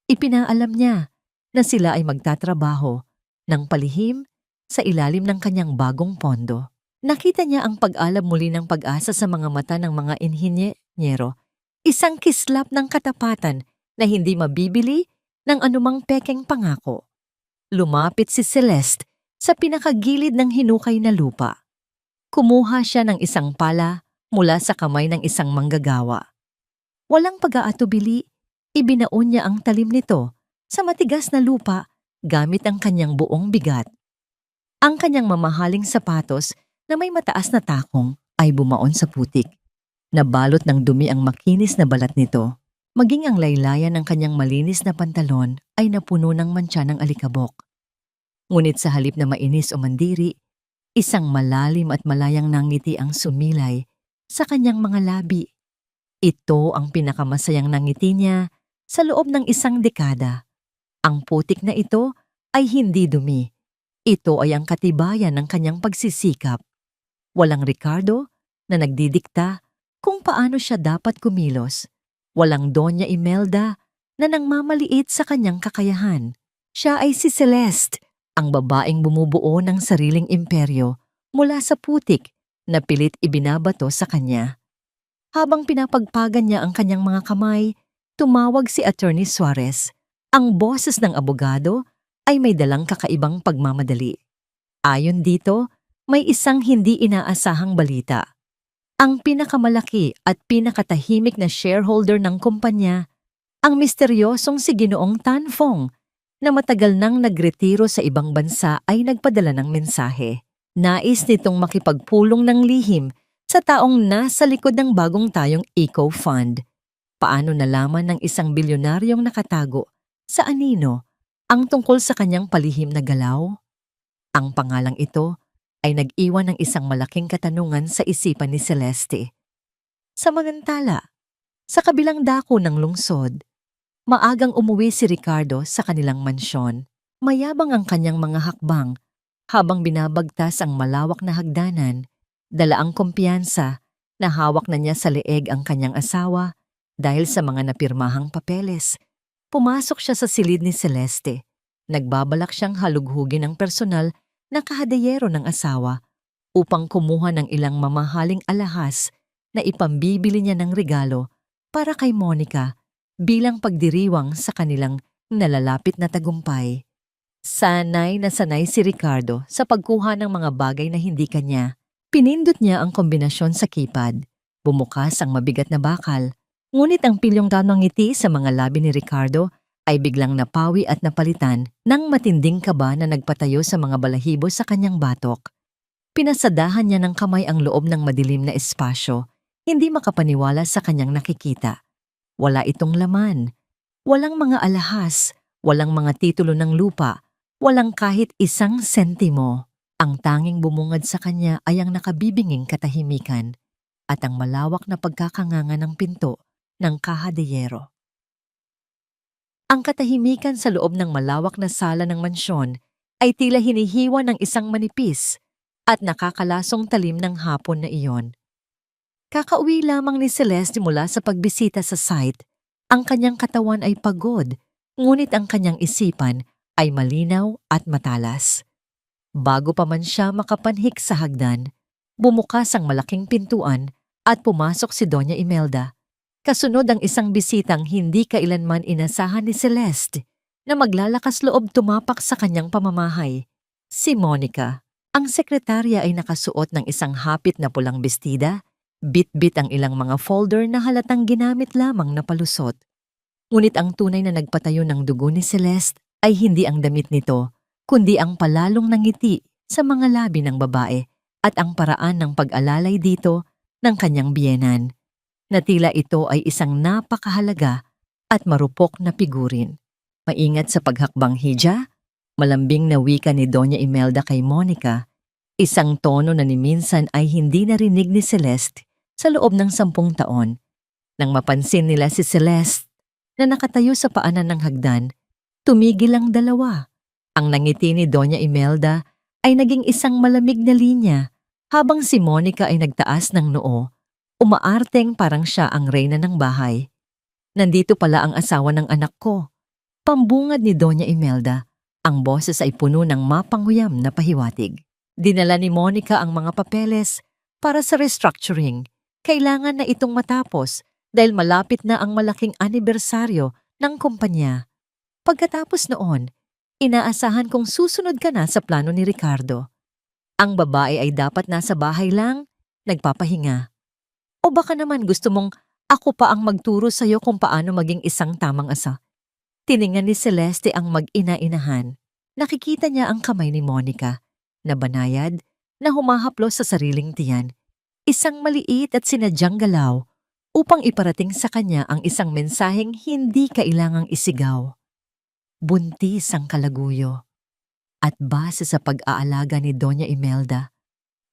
Ipinaalam niya na sila ay magtatrabaho ng palihim sa ilalim ng kanyang bagong pondo. Nakita niya ang pag-alab muli ng pag-asa sa mga mata ng mga inhinyero, isang kislap ng katapatan na hindi mabibili ng anumang pekeng pangako. Lumapit si Celeste sa pinakagilid ng hinukay na lupa. Kumuha siya ng isang pala mula sa kamay ng isang manggagawa. Walang pag-aatubili, ibinaon niya ang talim nito sa matigas na lupa gamit ang kanyang buong bigat. Ang kanyang mamahaling sapatos na may mataas na takong ay bumaon sa putik. Nabalot ng dumi ang makinis na balat nito. Maging ang laylayan ng kanyang malinis na pantalon ay napuno ng mantsa ng alikabok. Ngunit sa halip na mainis o mandiri, isang malalim at malayang nangiti ang sumilay sa kanyang mga labi. Ito ang pinakamasayang nangiti niya sa loob ng isang dekada. Ang putik na ito ay hindi dumi. Ito ay ang katibayan ng kanyang pagsisikap. Walang Ricardo na nagdidikta kung paano siya dapat kumilos. Walang Doña Imelda na nangmamaliit sa kanyang kakayahan. Siya ay si Celeste, ang babaeng bumubuo ng sariling imperyo mula sa putik na pilit ibinabato sa kanya. Habang pinapagpagan niya ang kanyang mga kamay, tumawag si Attorney Suarez. Ang boses ng abogado ay may dalang kakaibang pagmamadali. Ayon dito, may isang hindi inaasahang balita. Ang pinakamalaki at pinakatahimik na shareholder ng kumpanya, ang misteryosong si Ginoong Tan Fong, na matagal nang nagretiro sa ibang bansa ay nagpadala ng mensahe. Nais nitong makipagpulong ng lihim sa taong nasa likod ng bagong tayong Eco Fund. Paano nalaman ng isang bilyonaryong nakatago sa anino ang tungkol sa kanyang palihim na galaw? Ang pangalang ito ay nag-iwan ng isang malaking katanungan sa isipan ni Celeste. Samantala, sa kabilang dako ng lungsod, maagang umuwi si Ricardo sa kanilang mansyon. Mayabang ang kanyang mga hakbang habang binabagtas ang malawak na hagdanan, dala ang kumpiyansa na hawak na niya sa leeg ang kanyang asawa dahil sa mga napirmahang papeles. Pumasok siya sa silid ni Celeste. Nagbabalak siyang halughugin ng personal na kahadayero ng asawa upang kumuha ng ilang mamahaling alahas na ipambibili niya ng regalo para kay Monica bilang pagdiriwang sa kanilang nalalapit na tagumpay. Sanay na sanay si Ricardo sa pagkuha ng mga bagay na hindi kanya. Pinindot niya ang kombinasyon sa keypad. Bumukas ang mabigat na bakal. Ngunit ang pilyong tanong ngiti sa mga labi ni Ricardo ay biglang napawi at napalitan ng matinding kaba na nagpatayo sa mga balahibo sa kanyang batok. Pinasadahan niya ng kamay ang loob ng madilim na espasyo, hindi makapaniwala sa kanyang nakikita. Wala itong laman. Walang mga alahas, walang mga titulo ng lupa, walang kahit isang sentimo. Ang tanging bumungad sa kanya ay ang nakabibinging katahimikan at ang malawak na pagkakanganga ng pinto ng kahadiyero. Ang katahimikan sa loob ng malawak na sala ng mansyon ay tila hinihiwa ng isang manipis at nakakalasong talim ng hapon na iyon. Kakauwi lamang ni Celeste mula sa pagbisita sa site Ang kanyang katawan ay pagod, ngunit ang kanyang isipan ay malinaw at matalas. Bago pa man siya makapanhik sa hagdan, bumukas ang malaking pintuan at pumasok si Doña Imelda. Kasunod ang isang bisitang hindi kailanman inasahan ni Celeste na maglalakas loob tumapak sa kanyang pamamahay. Si Monica. Ang sekretarya ay nakasuot ng isang hapit na pulang bestida, bit-bit ang ilang mga folder na halatang ginamit lamang na palusot. Ngunit ang tunay na nagpatayo ng dugo ni Celeste ay hindi ang damit nito, kundi ang palalong ng ngiti sa mga labi ng babae at ang paraan ng pag-alalay dito ng kanyang biyenan, na tila ito ay isang napakahalaga at marupok na figurin. Maingat sa paghakbang hija, malambing na wika ni Doña Imelda kay Monica, isang tono na ni minsan ay hindi narinig ni Celeste sa loob ng 10 taon. Nang mapansin nila si Celeste na nakatayo sa paanan ng hagdan, tumigil ang dalawa. Ang nangiti ni Doña Imelda ay naging isang malamig na linya, habang si Monica ay nagtaas ng noo, umaarteng parang siya ang reyna ng bahay. Nandito pala ang asawa ng anak ko. Pambungad ni Doña Imelda, ang boses ay puno ng mapanghuyam na pahiwatig. Dinala ni Monica ang mga papeles para sa restructuring. Kailangan na itong matapos dahil malapit na ang malaking anibersaryo ng kumpanya. Pagkatapos noon, inaasahan kong susunod ka na sa plano ni Ricardo. Ang babae ay dapat nasa bahay lang, nagpapahinga. O baka naman gusto mong ako pa ang magturo sa'yo kung paano maging isang tamang asa. Tiningnan ni Celeste ang mag-ina-inahan. Nakikita niya ang kamay ni Monica, na banayad, na humahaplos sa sariling tiyan. Isang maliit at sinadyang galaw upang iparating sa kanya ang isang mensaheng hindi kailangang isigaw. Buntis ang kalaguyo. At base sa pag-aalaga ni Doña Imelda,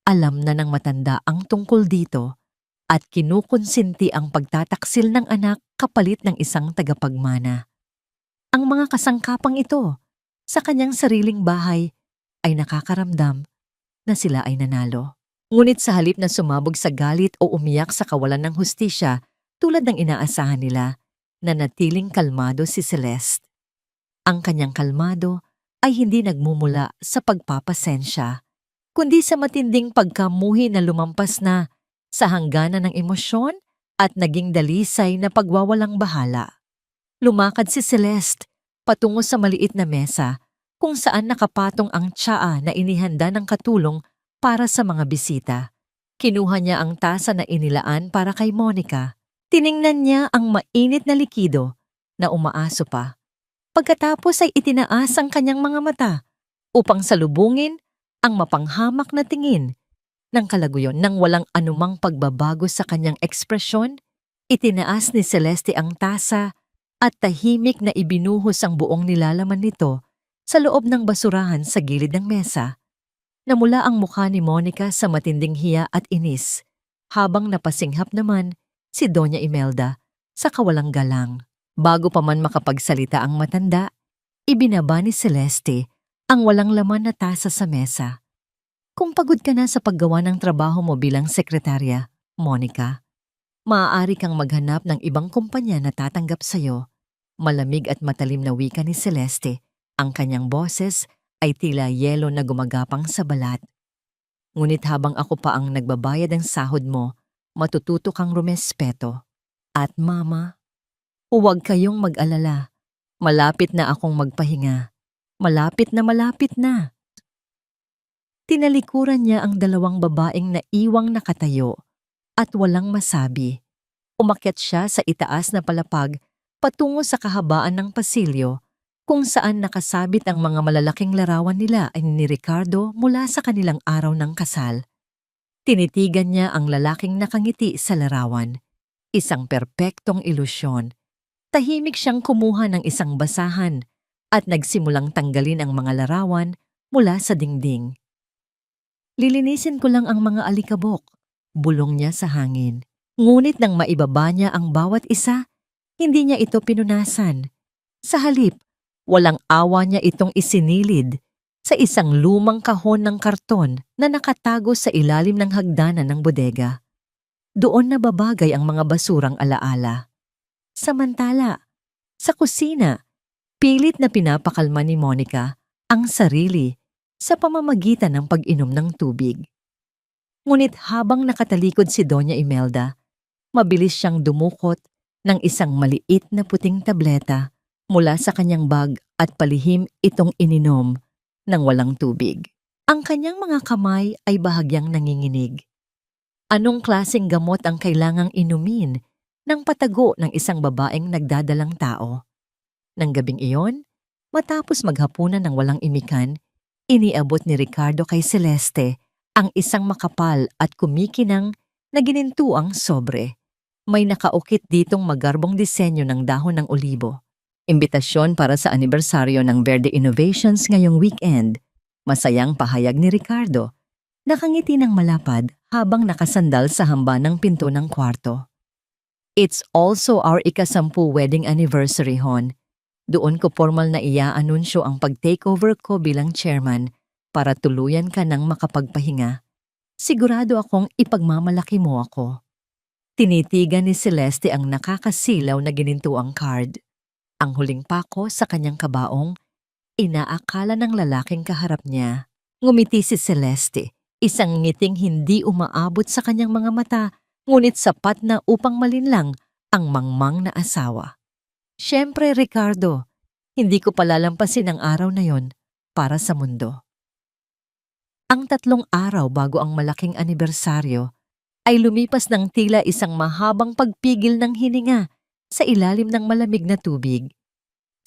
alam na ng matanda ang tungkol dito at kinukonsinti ang pagtataksil ng anak kapalit ng isang tagapagmana. Ang mga kasangkapang ito sa kanyang sariling bahay ay nakakaramdam na sila ay nanalo. Ngunit sa halip na sumabog sa galit o umiyak sa kawalan ng hustisya tulad ng inaasahan nila, nanatiling kalmado si Celeste. Ang kanyang kalmado ay hindi nagmumula sa pagpapasensya, kundi sa matinding pagkamuhi na lumampas na sa hangganan ng emosyon at naging dalisay na pagwawalang bahala. Lumakad si Celeste patungo sa maliit na mesa kung saan nakapatong ang tsaa na inihanda ng katulong para sa mga bisita. Kinuha niya ang tasa na inilaan para kay Monica. Tiningnan niya ang mainit na likido na umaaso pa. Pagkatapos ay itinaas ang kanyang mga mata upang salubungin ang mapanghamak na tingin ng kalaguyon. Nang walang anumang pagbabago sa kanyang ekspresyon, itinaas ni Celeste ang tasa at tahimik na ibinuhos ang buong nilalaman nito sa loob ng basurahan sa gilid ng mesa. Namula ang mukha ni Monica sa matinding hiya at inis, habang napasinghap naman si Doña Imelda sa kawalang galang. Bago pa man makapagsalita ang matanda, ibinaba ni Celeste ang walang laman na tasa sa mesa. Kung pagod ka na sa paggawa ng trabaho mo bilang sekretarya, Monica, maaari kang maghanap ng ibang kumpanya na tatanggap sa'yo. Malamig at matalim na wika ni Celeste, ang kanyang boses ay tila yelo na gumagapang sa balat. Ngunit habang ako pa ang nagbabayad ng sahod mo, matututo kang rumespeto. At mama, huwag kayong mag-alala. Malapit na akong magpahinga. Malapit na. Tinalikuran niya ang dalawang babaeng naiwang nakatayo at walang masabi. Umakyat siya sa itaas na palapag patungo sa kahabaan ng pasilyo kung saan nakasabit ang mga malalaking larawan nila ni Ricardo mula sa kanilang araw ng kasal. Tinitigan niya ang lalaking nakangiti sa larawan. Isang perpektong ilusyon. Tahimik siyang kumuha ng isang basahan at nagsimulang tanggalin ang mga larawan mula sa dingding. Lilinisin ko lang ang mga alikabok, bulong niya sa hangin. Ngunit nang maibaba niya ang bawat isa, hindi niya ito pinunasan. Sa halip, walang awa niya itong isinilid sa isang lumang kahon ng karton na nakatago sa ilalim ng hagdanan ng bodega. Doon nababagay ang mga basurang alaala. Samantala, sa kusina, pilit na pinapakalma ni Monica ang sarili sa pamamagitan ng pag-inom ng tubig. Ngunit habang nakatalikod si Doña Imelda, mabilis siyang dumukot ng isang maliit na puting tableta mula sa kanyang bag at palihim itong ininom ng walang tubig. Ang kanyang mga kamay ay bahagyang nanginginig. Anong klaseng gamot ang kailangang inumin ng patago ng isang babaeng nagdadalang tao? Nang gabing iyon, matapos maghapunan ng walang imikan, iniabot ni Ricardo kay Celeste ang isang makapal at kumikinang na ginintuang sobre. May nakaukit ditong magarbong disenyo ng dahon ng olibo. Imbitasyon para sa anibersaryo ng Verde Innovations ngayong weekend. Masayang pahayag ni Ricardo. Nakangiti ng malapad habang nakasandal sa hamba ng pinto ng kwarto. It's also our ika-10 wedding anniversary, Hon. Doon ko formal na ia-anunsyo ang pag-takeover ko bilang chairman para tuluyan ka ng makapagpahinga. Sigurado akong ipagmamalaki mo ako. Tinitigan ni Celeste ang nakakasilaw na ginintuang card. Ang huling pako sa kanyang kabaong, inaakala ng lalaking kaharap niya. Ngumiti si Celeste, isang ngiting hindi umaabot sa kanyang mga mata, ngunit sapat na upang malinlang ang mangmang na asawa. Siyempre, Ricardo, hindi ko palalampasin ang araw na yon para sa mundo. Ang 3 araw bago ang malaking anibersaryo ay lumipas ng tila isang mahabang pagpigil ng hininga sa ilalim ng malamig na tubig.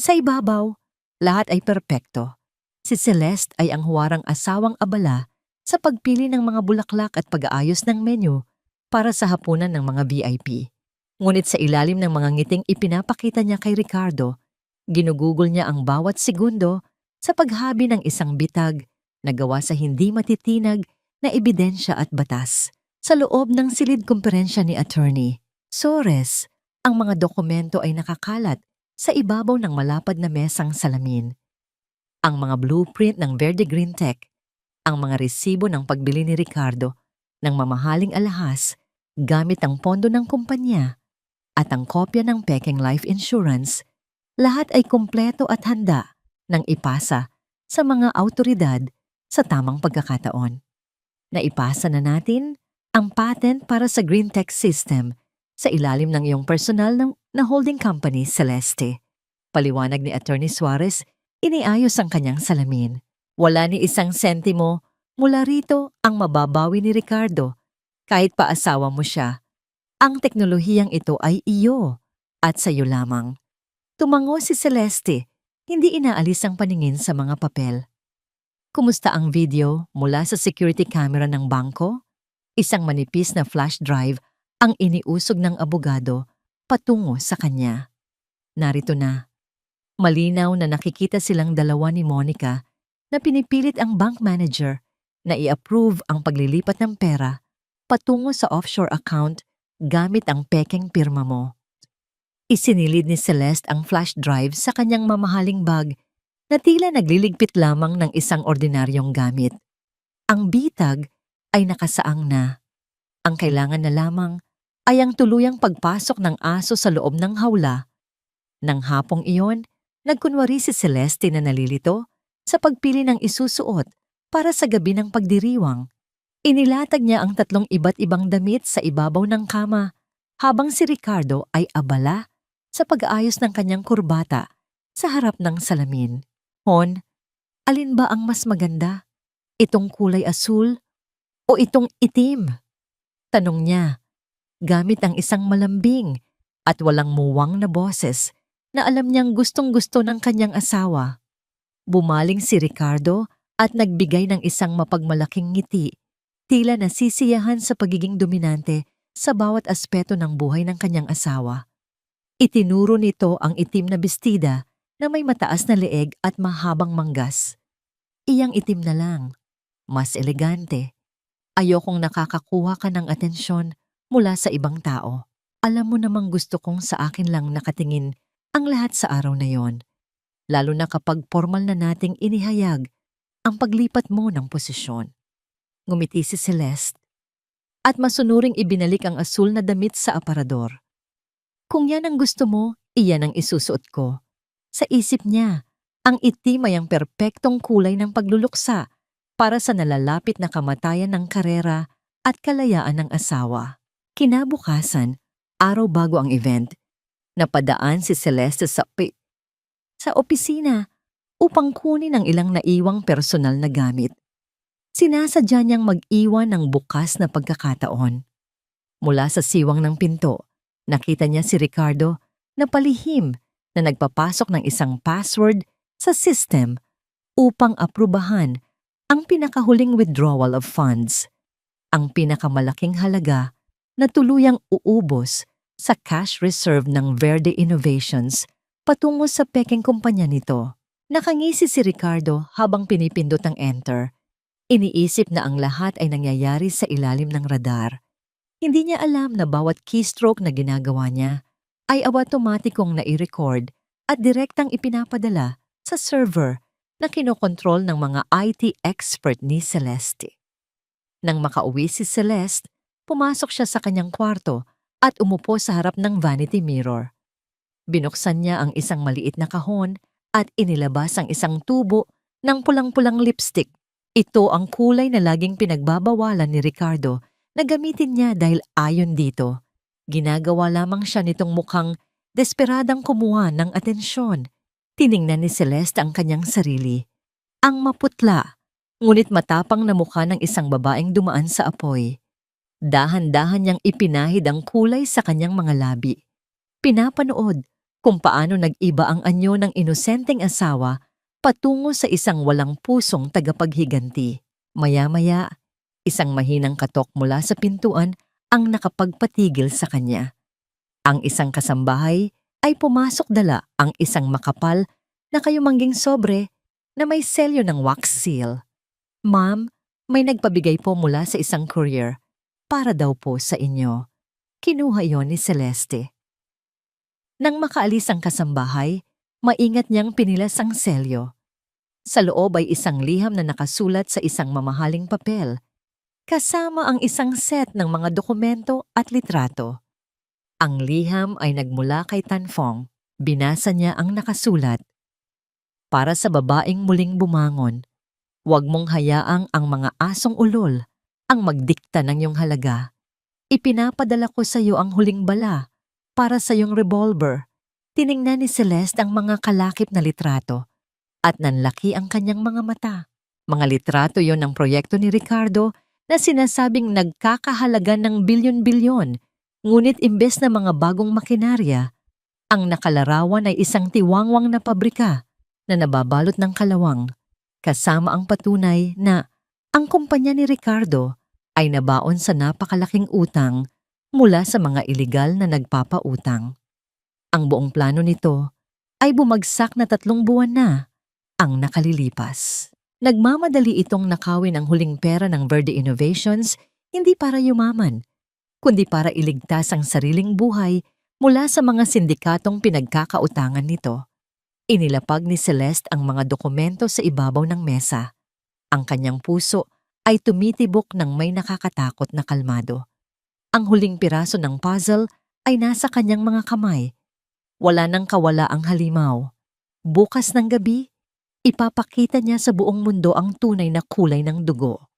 Sa ibabaw, lahat ay perpekto. Si Celeste ay ang huwarang asawang abala sa pagpili ng mga bulaklak at pag-aayos ng menu para sa hapunan ng mga VIP. Ngunit sa ilalim ng mga ngiting ipinapakita niya kay Ricardo, ginugugol niya ang bawat segundo sa paghabi ng isang bitag na gawa sa hindi matitinag na ebidensya at batas. Sa loob ng silid komperensya ni Attorney Sores, ang mga dokumento ay nakakalat sa ibabaw ng malapad na mesang salamin. Ang mga blueprint ng Verde Green Tech, ang mga resibo ng pagbili ni Ricardo ng mamahaling alahas gamit ang pondo ng kumpanya, at ang kopya ng Peking Life Insurance, lahat ay kumpleto at handa ng ipasa sa mga autoridad sa tamang pagkakataon. Naipasa na natin ang patent para sa Green Tech System sa ilalim ng iyong personal na holding company, Celeste. Paliwanag ni Attorney Suarez, iniayos ang kanyang salamin. Wala ni isang sentimo mula rito ang mababawi ni Ricardo kahit pa asawa mo siya. Ang teknolohiyang ito ay iyo at sa iyo lamang. Tumango si Celeste, hindi inaalis ang paningin sa mga papel. Kumusta ang video mula sa security camera ng bangko? Isang manipis na flash drive ang iniusog ng abogado patungo sa kanya. Narito na. Malinaw na nakikita silang dalawa ni Monica na pinipilit ang bank manager na i-approve ang paglilipat ng pera patungo sa offshore account gamit ang pekeng pirma mo. Isinilid ni Celeste ang flash drive sa kanyang mamahaling bag na tila nagliligpit lamang ng isang ordinaryong gamit. Ang bitag ay nakasaang na. Ang kailangan na lamang ay ang tuluyang pagpasok ng aso sa loob ng hawla. Nang hapong iyon, nagkunwari si Celeste na nalilito sa pagpili ng isusuot para sa gabi ng pagdiriwang. Inilatag niya ang 3 iba't ibang damit sa ibabaw ng kama habang si Ricardo ay abala sa pag-aayos ng kanyang kurbata sa harap ng salamin. Hon, alin ba ang mas maganda? Itong kulay asul o itong itim? Tanong niya, gamit ang isang malambing at walang muwang na boses na alam niyang gustong-gusto ng kanyang asawa. Bumaling si Ricardo at nagbigay ng isang mapagmalaking ngiti, tila nasisiyahan sa pagiging dominante sa bawat aspeto ng buhay ng kanyang asawa. Itinuro nito ang itim na bestida na may mataas na leeg at mahabang manggas. Iyang itim na lang, mas elegante. Ayokong nakakakuha ka ng atensyon mula sa ibang tao. Alam mo namang gusto kong sa akin lang nakatingin ang lahat sa araw na yon, lalo na kapag formal na nating inihayag ang paglipat mo ng posisyon. Ngumiti si Celeste at masunuring ibinalik ang asul na damit sa aparador. Kung yan ang gusto mo, iyan ang isusuot ko. Sa isip niya, ang itim ay ang perpektong kulay ng pagluluksa para sa nalalapit na kamatayan ng karera at kalayaan ng asawa. Kinabukasan, araw bago ang event, napadaan si Celeste sa opisina upang kunin ang ilang naiwang personal na gamit. Sinasadya niyang mag-iwan ng bukas na pagkakataon. Mula sa siwang ng pinto, nakita niya si Ricardo na palihim na nagpapasok ng isang password sa system upang aprubahan ang pinakahuling withdrawal of funds, ang pinakamalaking halaga na tuluyang uubos sa cash reserve ng Verde Innovations patungo sa peking kumpanya nito. Nakangisi si Ricardo habang pinipindot ang enter. Iniisip na ang lahat ay nangyayari sa ilalim ng radar. Hindi niya alam na bawat keystroke na ginagawa niya ay automatikong nai-record at direktang ipinapadala sa server na kinokontrol ng mga IT expert ni Celeste. Nang makauwi si Celeste, pumasok siya sa kanyang kwarto at umupo sa harap ng vanity mirror. Binuksan niya ang isang maliit na kahon at inilabas ang isang tubo ng pulang-pulang lipstick. Ito ang kulay na laging pinagbabawalan ni Ricardo na gamitin niya dahil ayon dito, ginagawa lamang siya nitong mukhang desperadang kumuha ng atensyon. Tiningnan ni Celeste ang kanyang sarili. Ang maputla, ngunit matapang na mukha ng isang babaeng dumaan sa apoy. Dahan-dahan niyang ipinahid ang kulay sa kanyang mga labi. Pinapanood kung paano nag-iba ang anyo ng inosenteng asawa patungo sa isang walang pusong tagapaghiganti. Maya-maya, isang mahinang katok mula sa pintuan ang nakapagpatigil sa kanya. Ang isang kasambahay ay pumasok dala ang isang makapal na kayumangging sobre na may selyo ng wax seal. Ma'am, may nagpabigay po mula sa isang courier para daw po sa inyo. Kinuha yon ni Celeste. Nang makaalis ang kasambahay, maingat niyang pinilas ang selyo. Sa loob ay isang liham na nakasulat sa isang mamahaling papel, kasama ang isang set ng mga dokumento at litrato. Ang liham ay nagmula kay Tanfong. Binasa niya ang nakasulat. Para sa babaeng muling bumangon, huwag mong hayaang ang mga asong ulol ang magdikta ng iyong halaga. Ipinapadala ko sa iyo ang huling bala para sa iyong revolver. Tiningnan ni Celeste ang mga kalakip na litrato at nanlaki ang kanyang mga mata. Mga litrato yon ng proyekto ni Ricardo na sinasabing nagkakahalaga ng bilyon-bilyon, ngunit imbes na mga bagong makinarya, ang nakalarawan ay isang tiwangwang na pabrika na nababalot ng kalawang, kasama ang patunay na ang kumpanya ni Ricardo ay nabaon sa napakalaking utang mula sa mga iligal na nagpapautang. Ang buong plano nito ay bumagsak na 3 buwan na ang nakalilipas. Nagmamadali itong nakawin ang huling pera ng Verde Innovations hindi para yumaman, kundi para iligtas ang sariling buhay mula sa mga sindikatong pinagkakautangan nito. Inilapag ni Celeste ang mga dokumento sa ibabaw ng mesa. Ang kanyang puso ay tumitibok ng may nakakatakot na kalmado. Ang huling piraso ng puzzle ay nasa kanyang mga kamay. Wala nang kawala ang halimaw. Bukas ng gabi, ipapakita niya sa buong mundo ang tunay na kulay ng dugo.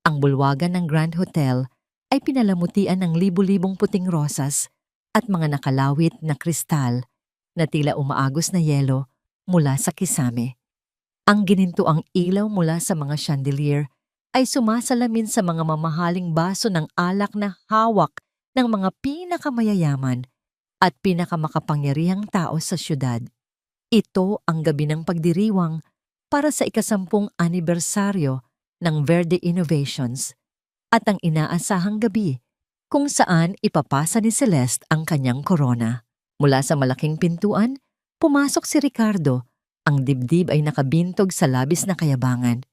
Ang bulwagan ng Grand Hotel ay pinalamutian ng libu-libong puting rosas at mga nakalawit na kristal na tila umaagos na yelo mula sa kisame. Ang ginintuang ilaw mula sa mga chandelier ay sumasalamin sa mga mamahaling baso ng alak na hawak ng mga pinakamayayaman at pinakamakapangyarihang tao sa syudad. Ito ang gabi ng pagdiriwang para sa 10th anibersaryo ng Verde Innovations at ang inaasahang gabi kung saan ipapasa ni Celeste ang kanyang korona. Mula sa malaking pintuan, pumasok si Ricardo. Ang dibdib ay nakabintog sa labis na kayabangan.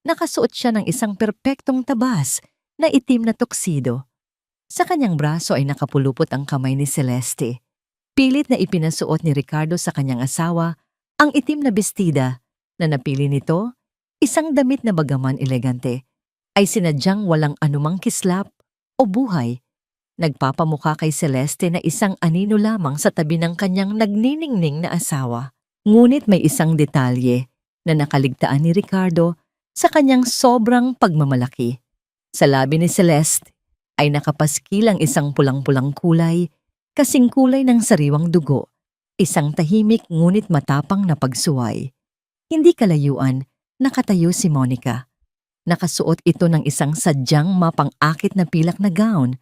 Nakasuot siya ng isang perpektong tabas na itim na tuksido. Sa kanyang braso ay nakapulupot ang kamay ni Celeste. Pilit na ipinasuot ni Ricardo sa kanyang asawa ang itim na bestida na napili nito, isang damit na bagaman elegante, ay sinadyang walang anumang kislap o buhay. Nagpapamukha kay Celeste na isang anino lamang sa tabi ng kanyang nagniningning na asawa. Ngunit may isang detalye na nakaligtaan ni Ricardo sa kanyang sobrang pagmamalaki. Sa labi ni Celeste ay nakapaskil ang isang pulang-pulang kulay, kasing kulay ng sariwang dugo, isang tahimik ngunit matapang na pagsuway. Hindi kalayuan, nakatayo si Monica. Nakasuot ito ng isang sadyang mapang-akit na pilak na gown.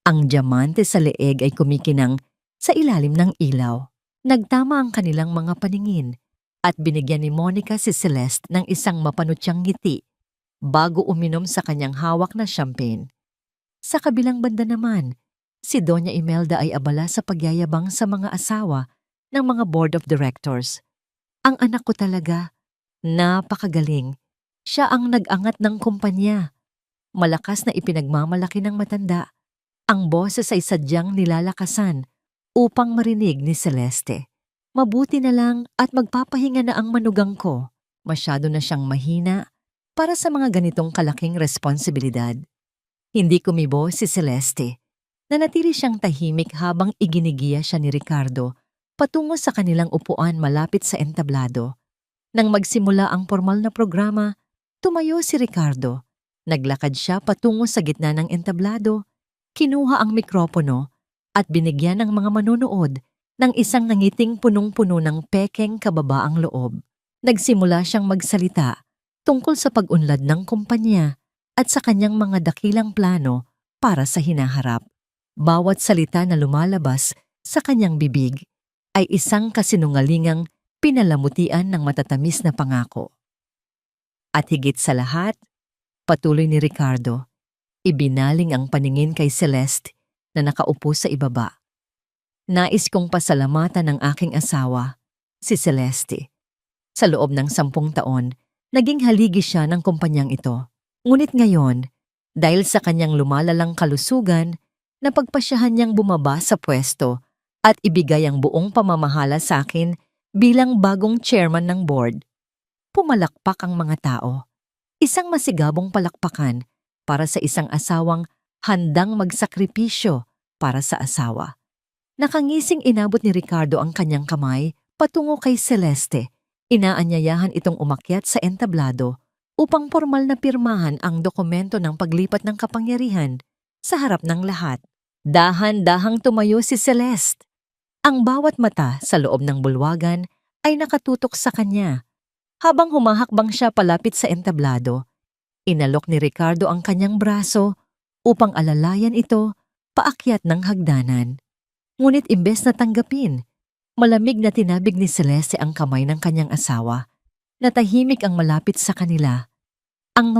Ang diamante sa leeg ay kumikinang sa ilalim ng ilaw. Nagtama ang kanilang mga paningin at binigyan ni Monica si Celeste ng isang mapanutyang ngiti bago uminom sa kanyang hawak na champagne. Sa kabilang banda naman, si Doña Imelda ay abala sa pagyayabang sa mga asawa ng mga board of directors. Ang anak ko talaga, napakagaling. Siya ang nag-angat ng kumpanya. Malakas na ipinagmamalaki ng matanda. Ang boses ay sadyang nilalakasan upang marinig ni Celeste. Mabuti na lang at magpapahinga na ang manugang ko. Masyado na siyang mahina para sa mga ganitong kalaking responsibilidad. Hindi kumibo si Celeste. Nanatili siyang tahimik habang iginigiya siya ni Ricardo patungo sa kanilang upuan malapit sa entablado. Nang magsimula ang formal na programa, tumayo si Ricardo. Naglakad siya patungo sa gitna ng entablado. Kinuha ang mikropono at binigyan ng mga manonood ng isang nangiting punong-puno ng pekeng kababaang loob. Nagsimula siyang magsalita tungkol sa pag-unlad ng kumpanya at sa kanyang mga dakilang plano para sa hinaharap. Bawat salita na lumalabas sa kanyang bibig ay isang kasinungalingang pinalamutian ng matatamis na pangako. At higit sa lahat, patuloy ni Ricardo, ibinaling ang paningin kay Celeste na nakaupo sa ibaba. Nais kong pasalamatan ng aking asawa, si Celeste. Sa loob ng 10 taon, naging haligi siya ng kumpanyang ito. Ngunit ngayon, dahil sa kanyang lumalalang kalusugan, napagpasyahan niyang bumaba sa pwesto at ibigay ang buong pamamahala sa akin bilang bagong chairman ng board. Pumalakpak ang mga tao. Isang masigabong palakpakan para sa isang asawang handang magsakripisyo para sa asawa. Nakangising inabot ni Ricardo ang kanyang kamay patungo kay Celeste. Inaanyayahan itong umakyat sa entablado upang formal na pirmahan ang dokumento ng paglipat ng kapangyarihan sa harap ng lahat. Dahan-dahang tumayo si Celeste. Ang bawat mata sa loob ng bulwagan ay nakatutok sa kanya. Habang humahakbang siya palapit sa entablado, inalok ni Ricardo ang kanyang braso upang alalayan ito paakyat ng hagdanan. Ngunit imbes na tanggapin, malamig na tinabig ni Celeste ang kamay ng kanyang asawa. Natahimik ang malapit sa kanila. Ang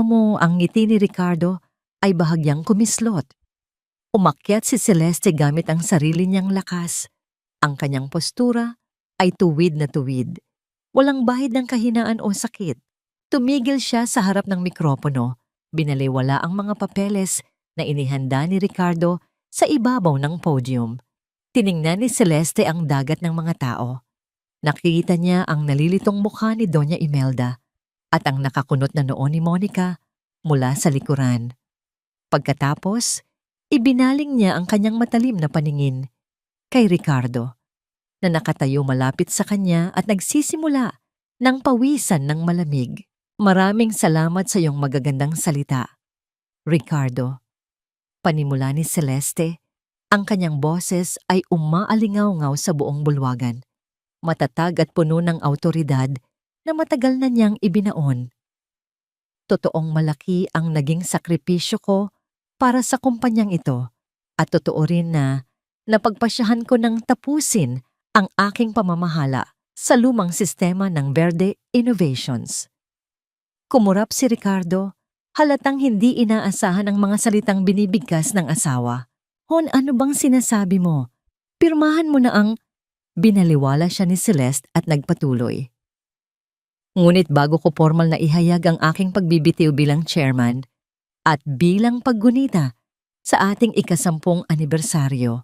ngiti ni Ricardo ay bahagyang kumislot. Umakyat si Celeste gamit ang sarili niyang lakas. Ang kanyang postura ay tuwid na tuwid. Walang bahid ng kahinaan o sakit. Tumigil siya sa harap ng mikropono. Binaliwala ang mga papeles na inihanda ni Ricardo sa ibabaw ng podium. Tiningnan ni Celeste ang dagat ng mga tao. Nakita niya ang nalilitong mukha ni Doña Imelda at ang nakakunot na noo ni Monica mula sa likuran. Pagkatapos, ibinaling niya ang kanyang matalim na paningin kay Ricardo, na nakatayo malapit sa kanya at nagsisimula ng pawisan ng malamig. Maraming salamat sa iyong magagandang salita, Ricardo. Panimula ni Celeste, ang kanyang boses ay umaalingaw-ngaw sa buong bulwagan. Matatag at puno ng awtoridad na matagal na niyang ibinaon. Totoong malaki ang naging sakripisyo ko para sa kumpanyang ito at totoo rin na napagpasyahan ko ng tapusin ang aking pamamahala sa lumang sistema ng Verde Innovations. Kumurap si Ricardo, halatang hindi inaasahan ang mga salitang binibigkas ng asawa. Hon, ano bang sinasabi mo? Pirmahan mo na ang... Binaliwala siya ni Celeste at nagpatuloy. Ngunit bago ko formal na ihayag ang aking pagbibitiw bilang chairman at bilang paggunita sa ating ika-10 anibersaryo,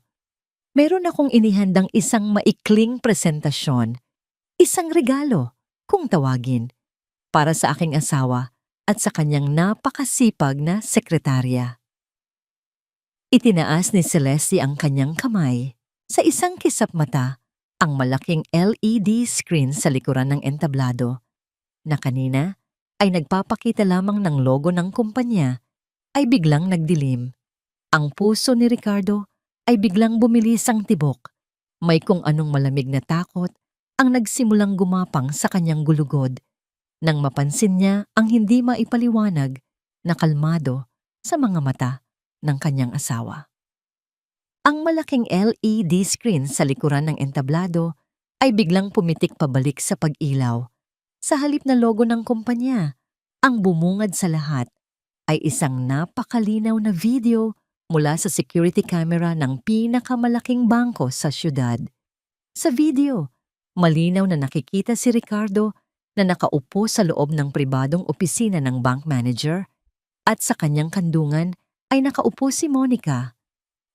meron akong inihandang isang maikling presentasyon, isang regalo, kung tawagin, para sa aking asawa at sa kanyang napakasipag na sekretarya. Itinaas ni Celeste ang kanyang kamay. Sa isang kisap mata, ang malaking LED screen sa likuran ng entablado, na kanina ay nagpapakita lamang ng logo ng kumpanya, ay biglang nagdilim. Ang puso ni Ricardo ay biglang bumilis ang tibok. May kung anong malamig na takot ang nagsimulang gumapang sa kanyang gulugod nang mapansin niya ang hindi maipaliwanag na kalmado sa mga mata ng kanyang asawa. Ang malaking LED screen sa likuran ng entablado ay biglang pumitik pabalik sa pag-ilaw. Sa halip na logo ng kumpanya, ang bumungad sa lahat ay isang napakalinaw na video mula sa security camera ng pinakamalaking bangko sa syudad. Sa video, malinaw na nakikita si Ricardo na nakaupo sa loob ng pribadong opisina ng bank manager at sa kanyang kandungan ay nakaupo si Monica.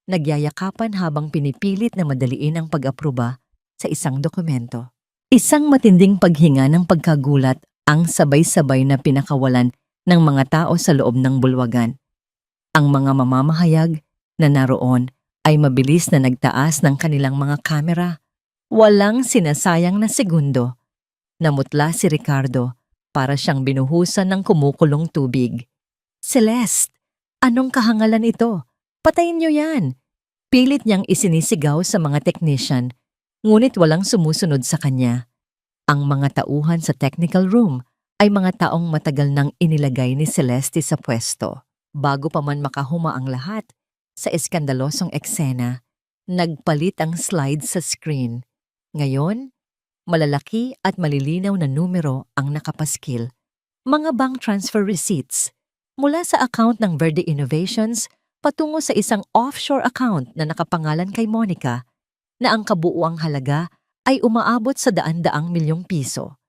Nagyayakapan habang pinipilit na madaliin ang pag-aproba sa isang dokumento. Isang matinding paghinga ng pagkagulat ang sabay-sabay na pinakawalan ng mga tao sa loob ng bulwagan. Ang mga mamamahayag na naroon ay mabilis na nagtaas ng kanilang mga kamera. Walang sinasayang na segundo. Namutla si Ricardo para siyang binuhusan ng kumukulong tubig. "Celeste, anong kahangalan ito? Patayin niyo yan!" Pilit niyang isinisigaw sa mga technician, ngunit walang sumusunod sa kanya. Ang mga tauhan sa technical room ay mga taong matagal nang inilagay ni Celeste sa pwesto. Bago pa man makahuma ang lahat sa eskandalosong eksena, nagpalit ang slide sa screen. Ngayon, malalaki at malilinaw na numero ang nakapaskil. Mga bank transfer receipts mula sa account ng Verde Innovations patungo sa isang offshore account na nakapangalan kay Monica na ang kabuuang halaga ay umaabot sa daan-daang milyong piso.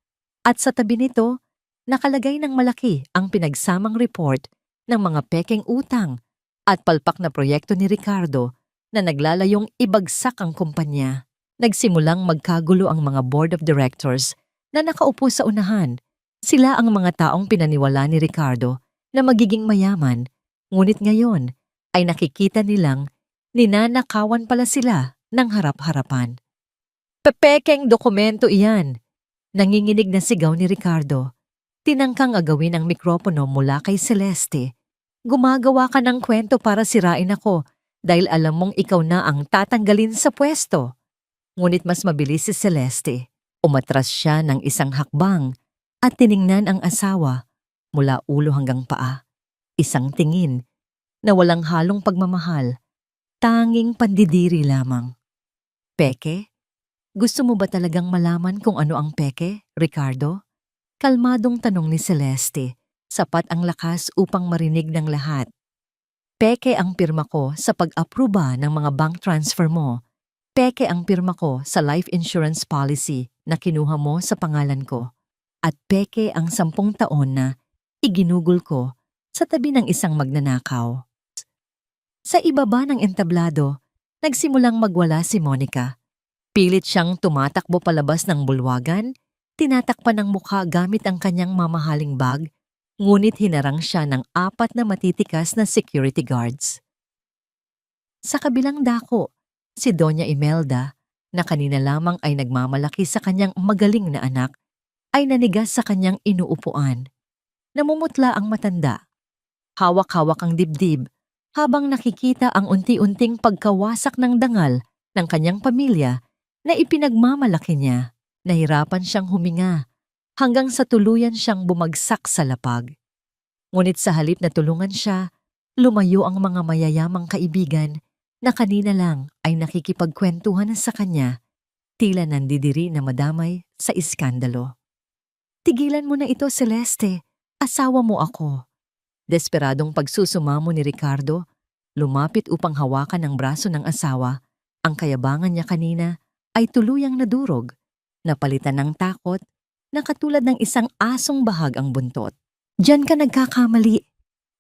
At sa tabi nito, nakalagay ng malaki ang pinagsamang report ng mga pekeng utang at palpak na proyekto ni Ricardo na naglalayong ibagsak ang kumpanya. Nagsimulang magkagulo ang mga board of directors na nakaupo sa unahan. Sila ang mga taong pinaniwala ni Ricardo na magiging mayaman, ngunit ngayon ay nakikita nilang ninanakawan pala sila ng harap-harapan. "Pepekeng dokumento iyan!" Nanginginig na sigaw ni Ricardo. Tinangkang agawin ang mikropono mula kay Celeste. "Gumagawa ka ng kwento para sirain ako dahil alam mong ikaw na ang tatanggalin sa pwesto." Ngunit mas mabilis si Celeste. Umatras siya ng isang hakbang at tiningnan ang asawa mula ulo hanggang paa. Isang tingin na walang halong pagmamahal, tanging pandidiri lamang. "Peke? Gusto mo ba talagang malaman kung ano ang peke, Ricardo?" Kalmadong tanong ni Celeste, sapat ang lakas upang marinig ng lahat. "Peke ang pirma ko sa pag-aproba ng mga bank transfer mo. Peke ang pirma ko sa life insurance policy na kinuha mo sa pangalan ko. At peke ang 10 taon na iginugol ko sa tabi ng isang magnanakaw." Sa ibaba ng entablado, nagsimulang magwala si Monica. Pilit siyang tumatakbo palabas ng bulwagan, tinatakpan ng mukha gamit ang kanyang mamahaling bag, ngunit hinarang siya ng 4 na matitikas na security guards. Sa kabilang dako, si Doña Imelda, na kanina lamang ay nagmamalaki sa kanyang magaling na anak, ay nanigas sa kanyang inuupuan. Namumutla ang matanda. Hawak-hawak ang dibdib habang nakikita ang unti-unting pagkawasak ng dangal ng kanyang pamilya na ipinagmamalaki niya. Nahirapan siyang huminga hanggang sa tuluyan siyang bumagsak sa lapag. Ngunit sa halip na tulungan siya, lumayo ang mga mayayamang kaibigan na kanina lang ay nakikipagkwentuhan sa kanya, tila nandidiri na madamay sa iskandalo. "Tigilan mo na ito, Celeste. Asawa mo ako." Desperadong pagsusumamo ni Ricardo, lumapit upang hawakan ang braso ng asawa. Ang kayabangan niya kanina ay tuluyang nadurog, napalitan ng takot na katulad ng isang asong bahag ang buntot. "Diyan ka nagkakamali."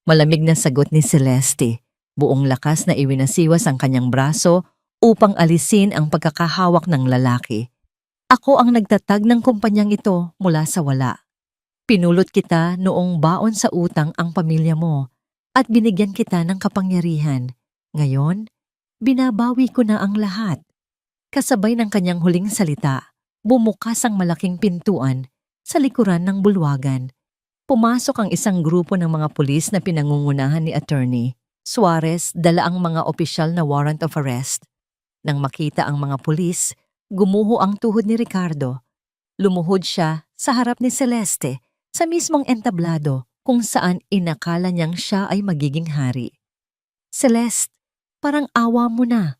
Malamig na sagot ni Celeste. Buong lakas na iwinasiwas ang kanyang braso upang alisin ang pagkakahawak ng lalaki. "Ako ang nagtatag ng kumpanyang ito mula sa wala. Pinulot kita noong baon sa utang ang pamilya mo at binigyan kita ng kapangyarihan. Ngayon, binabawi ko na ang lahat. Kasabay ng kanyang huling salita, bumukas ang malaking pintuan sa likuran ng bulwagan. Pumasok ang isang grupo ng mga pulis na pinangungunahan ni Attorney Suarez, dala ang mga opisyal na warrant of arrest. Nang makita ang mga pulis, gumuho ang tuhod ni Ricardo. Lumuhod siya sa harap ni Celeste sa mismong entablado kung saan inakala niyang siya ay magiging hari. Celeste, parang awa mo na.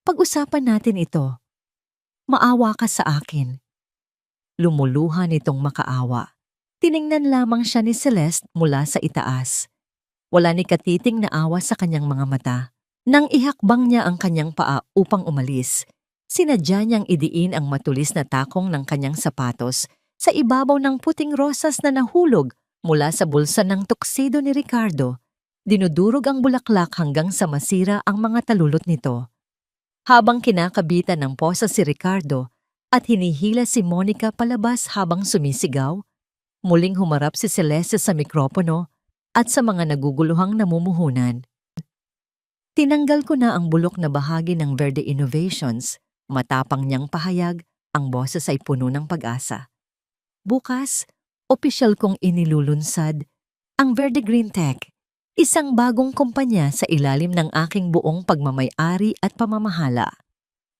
Pag-usapan natin ito. Maawa ka sa akin. Lumuluha nitong makaawa. Tiningnan lamang siya ni Celeste mula sa itaas. Wala ni katiting na awa sa kanyang mga mata. Nang ihakbang niya ang kanyang paa upang umalis, sinadya niyang idiin ang matulis na takong ng kanyang sapatos sa ibabaw ng puting rosas na nahulog mula sa bulsa ng tuxedo ni Ricardo. Dinudurog ang bulaklak hanggang sa masira ang mga talulot nito. Habang kinakabitan ng posa si Ricardo at hinihila si Monica palabas habang sumisigaw, muling humarap si Celeste sa mikropono at sa mga naguguluhang namumuhunan. Tinanggal ko na ang bulok na bahagi ng Verde Innovations, matapang niyang pahayag, ang boses ay puno ng pag-asa. Bukas, opisyal kong inilulunsad ang Verde Green Tech, isang bagong kumpanya sa ilalim ng aking buong pagmamay-ari at pamamahala.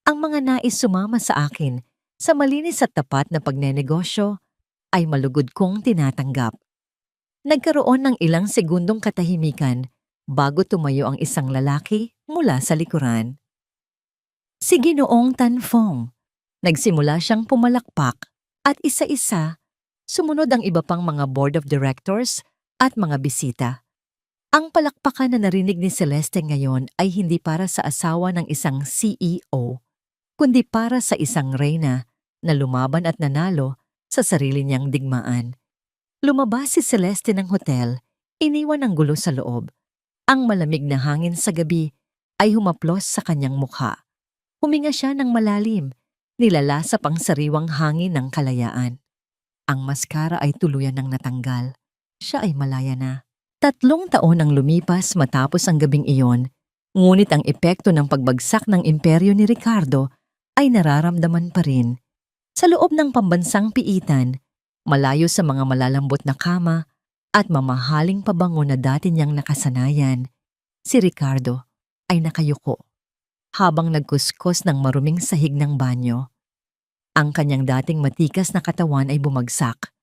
Ang mga nais sumama sa akin sa malinis at tapat na pagnenegosyo ay malugod kong tinatanggap. Nagkaroon ng ilang segundong katahimikan bago tumayo ang isang lalaki mula sa likuran. Si Ginoong Tanfong. Nagsimula siyang pumalakpak at isa-isa sumunod ang iba pang mga board of directors at mga bisita. Ang palakpakan na narinig ni Celeste ngayon ay hindi para sa asawa ng isang CEO, kundi para sa isang reyna na lumaban at nanalo sa sarili niyang digmaan. Lumabas si Celeste ng hotel, iniwan ang gulo sa loob. Ang malamig na hangin sa gabi ay humaplos sa kanyang mukha. Huminga siya ng malalim, nilalasap ang sariwang hangin ng kalayaan. Ang maskara ay tuluyan ng natanggal. Siya ay malaya na. 3 taon ang lumipas matapos ang gabing iyon, ngunit ang epekto ng pagbagsak ng imperyo ni Ricardo ay nararamdaman pa rin. Sa loob ng pambansang piitan, malayo sa mga malalambot na kama at mamahaling pabango na dati niyang nakasanayan, si Ricardo ay nakayuko habang nagkuskos ng maruming sahig ng banyo. Ang kanyang dating matikas na katawan ay bumagsak.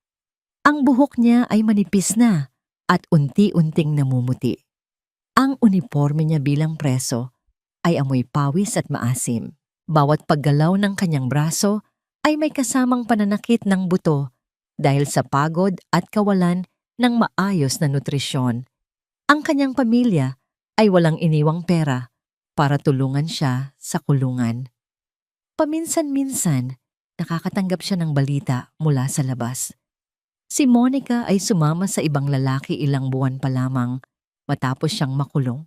Ang buhok niya ay manipis na at unti-unting namumuti. Ang uniforme niya bilang preso ay amoy pawis at maasim. Bawat paggalaw ng kanyang braso ay may kasamang pananakit ng buto dahil sa pagod at kawalan ng maayos na nutrisyon. Ang kanyang pamilya ay walang iniwang pera para tulungan siya sa kulungan. Paminsan-minsan, nakakatanggap siya ng balita mula sa labas. Si Monica ay sumama sa ibang lalaki ilang buwan pa lamang matapos siyang makulong.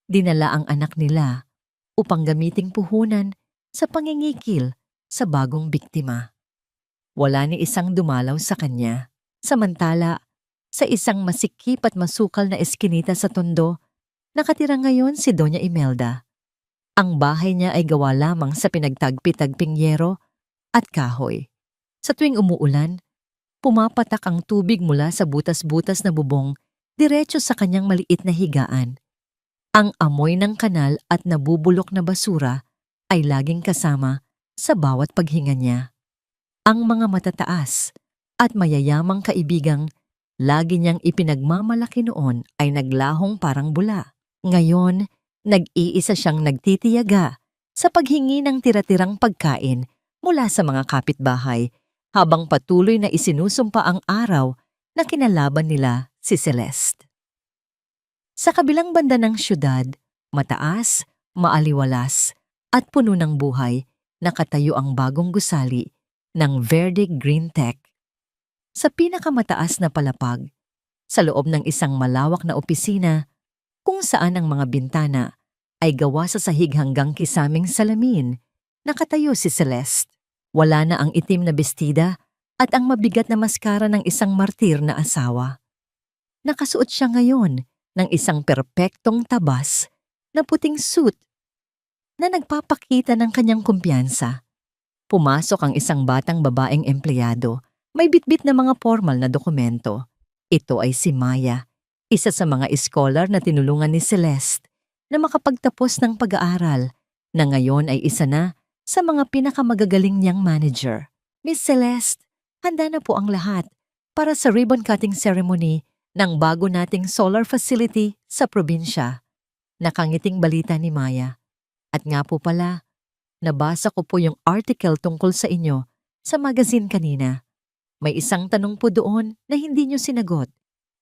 Dinala ang anak nila upang gamiting puhunan sa pangingikil sa bagong biktima. Wala ni isang dumalaw sa kanya. Samantala, sa isang masikip at masukal na eskinita sa Tondo, nakatira ngayon si Doña Imelda. Ang bahay niya ay gawa lamang sa pinagtagpi-tagping yero at kahoy. Sa tuwing umuulan, pumapatak ang tubig mula sa butas-butas na bubong diretso sa kanyang maliit na higaan. Ang amoy ng kanal at nabubulok na basura ay laging kasama sa bawat paghinga niya. Ang mga matataas at mayayamang kaibigang lagi niyang ipinagmamalaki noon ay naglahong parang bula. Ngayon, nag-iisa siyang nagtitiyaga sa paghingi ng tira-tirang pagkain mula sa mga kapitbahay habang patuloy na isinusumpa ang araw na kinalaban nila si Celeste. Sa kabilang banda ng syudad, mataas, maaliwalas, at puno ng buhay, nakatayo ang bagong gusali ng Verde Green Tech. Sa pinakamataas na palapag, sa loob ng isang malawak na opisina, kung saan ang mga bintana ay gawa sa sahig hanggang kisaming salamin, nakatayo si Celeste. Wala na ang itim na bestida at ang mabigat na maskara ng isang martir na asawa. Nakasuot siya ngayon ng isang perpektong tabas na puting suit na nagpapakita ng kanyang kumpiyansa. Pumasok ang isang batang babaeng empleyado, may bitbit na mga formal na dokumento. Ito ay si Maya, isa sa mga scholar na tinulungan ni Celeste na makapagtapos ng pag-aaral, na ngayon ay isa na sa mga pinakamagagaling niyang manager. Miss Celeste, handa na po ang lahat para sa ribbon cutting ceremony ng bago nating solar facility sa probinsya. Nakangiting balita ni Maya. At nga po pala, nabasa ko po yung article tungkol sa inyo sa magazine kanina. May isang tanong po doon na hindi nyo sinagot.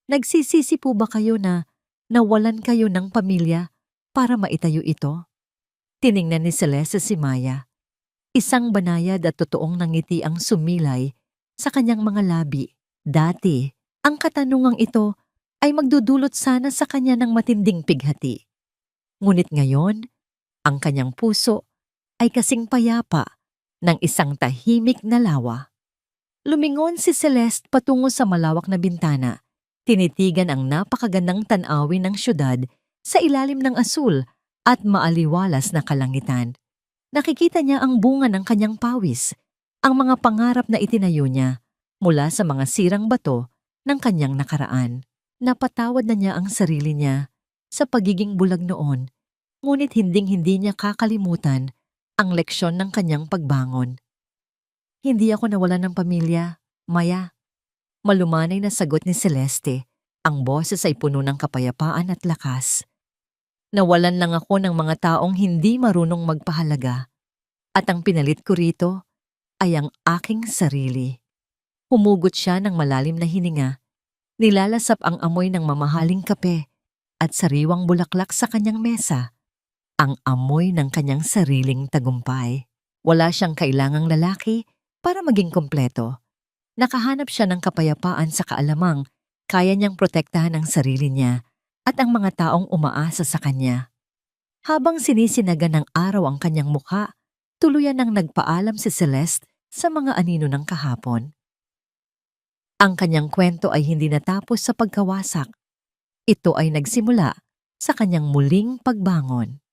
Nagsisisi po ba kayo na nawalan kayo ng pamilya para maitayo ito? Tiningnan ni Celeste si Maya. Isang banayad at totoong nangiti ang sumilay sa kanyang mga labi. Dati, ang katanungang ito ay magdudulot sana sa kanya ng matinding pighati. Ngunit ngayon, ang kanyang puso ay kasing payapa ng isang tahimik na lawa. Lumingon si Celeste patungo sa malawak na bintana, tinitigan ang napakagandang tanawin ng syudad sa ilalim ng asul at maaliwalas na kalangitan. Nakikita niya ang bunga ng kanyang pawis, ang mga pangarap na itinayo niya mula sa mga sirang bato ng kanyang nakaraan. Napatawad na niya ang sarili niya sa pagiging bulag noon, ngunit hinding-hindi niya kakalimutan ang leksyon ng kanyang pagbangon. Hindi ako nawalan ng pamilya, Maya. Malumanay na sagot ni Celeste, ang boses ay puno ng kapayapaan at lakas. Nawalan lang ako ng mga taong hindi marunong magpahalaga, at ang pinalit ko rito ay ang aking sarili. Humugot siya ng malalim na hininga, nilalasap ang amoy ng mamahaling kape at sariwang bulaklak sa kanyang mesa, ang amoy ng kanyang sariling tagumpay. Wala siyang kailangang lalaki para maging kompleto. Nakahanap siya ng kapayapaan sa kaalamang kaya niyang protektahan ang sarili niya at ang mga taong umaasa sa kanya. Habang sinisinaga ng araw ang kanyang mukha, tuluyan nang nagpaalam si Celeste sa mga anino ng kahapon. Ang kanyang kwento ay hindi natapos sa pagkawasak. Ito ay nagsimula sa kanyang muling pagbangon.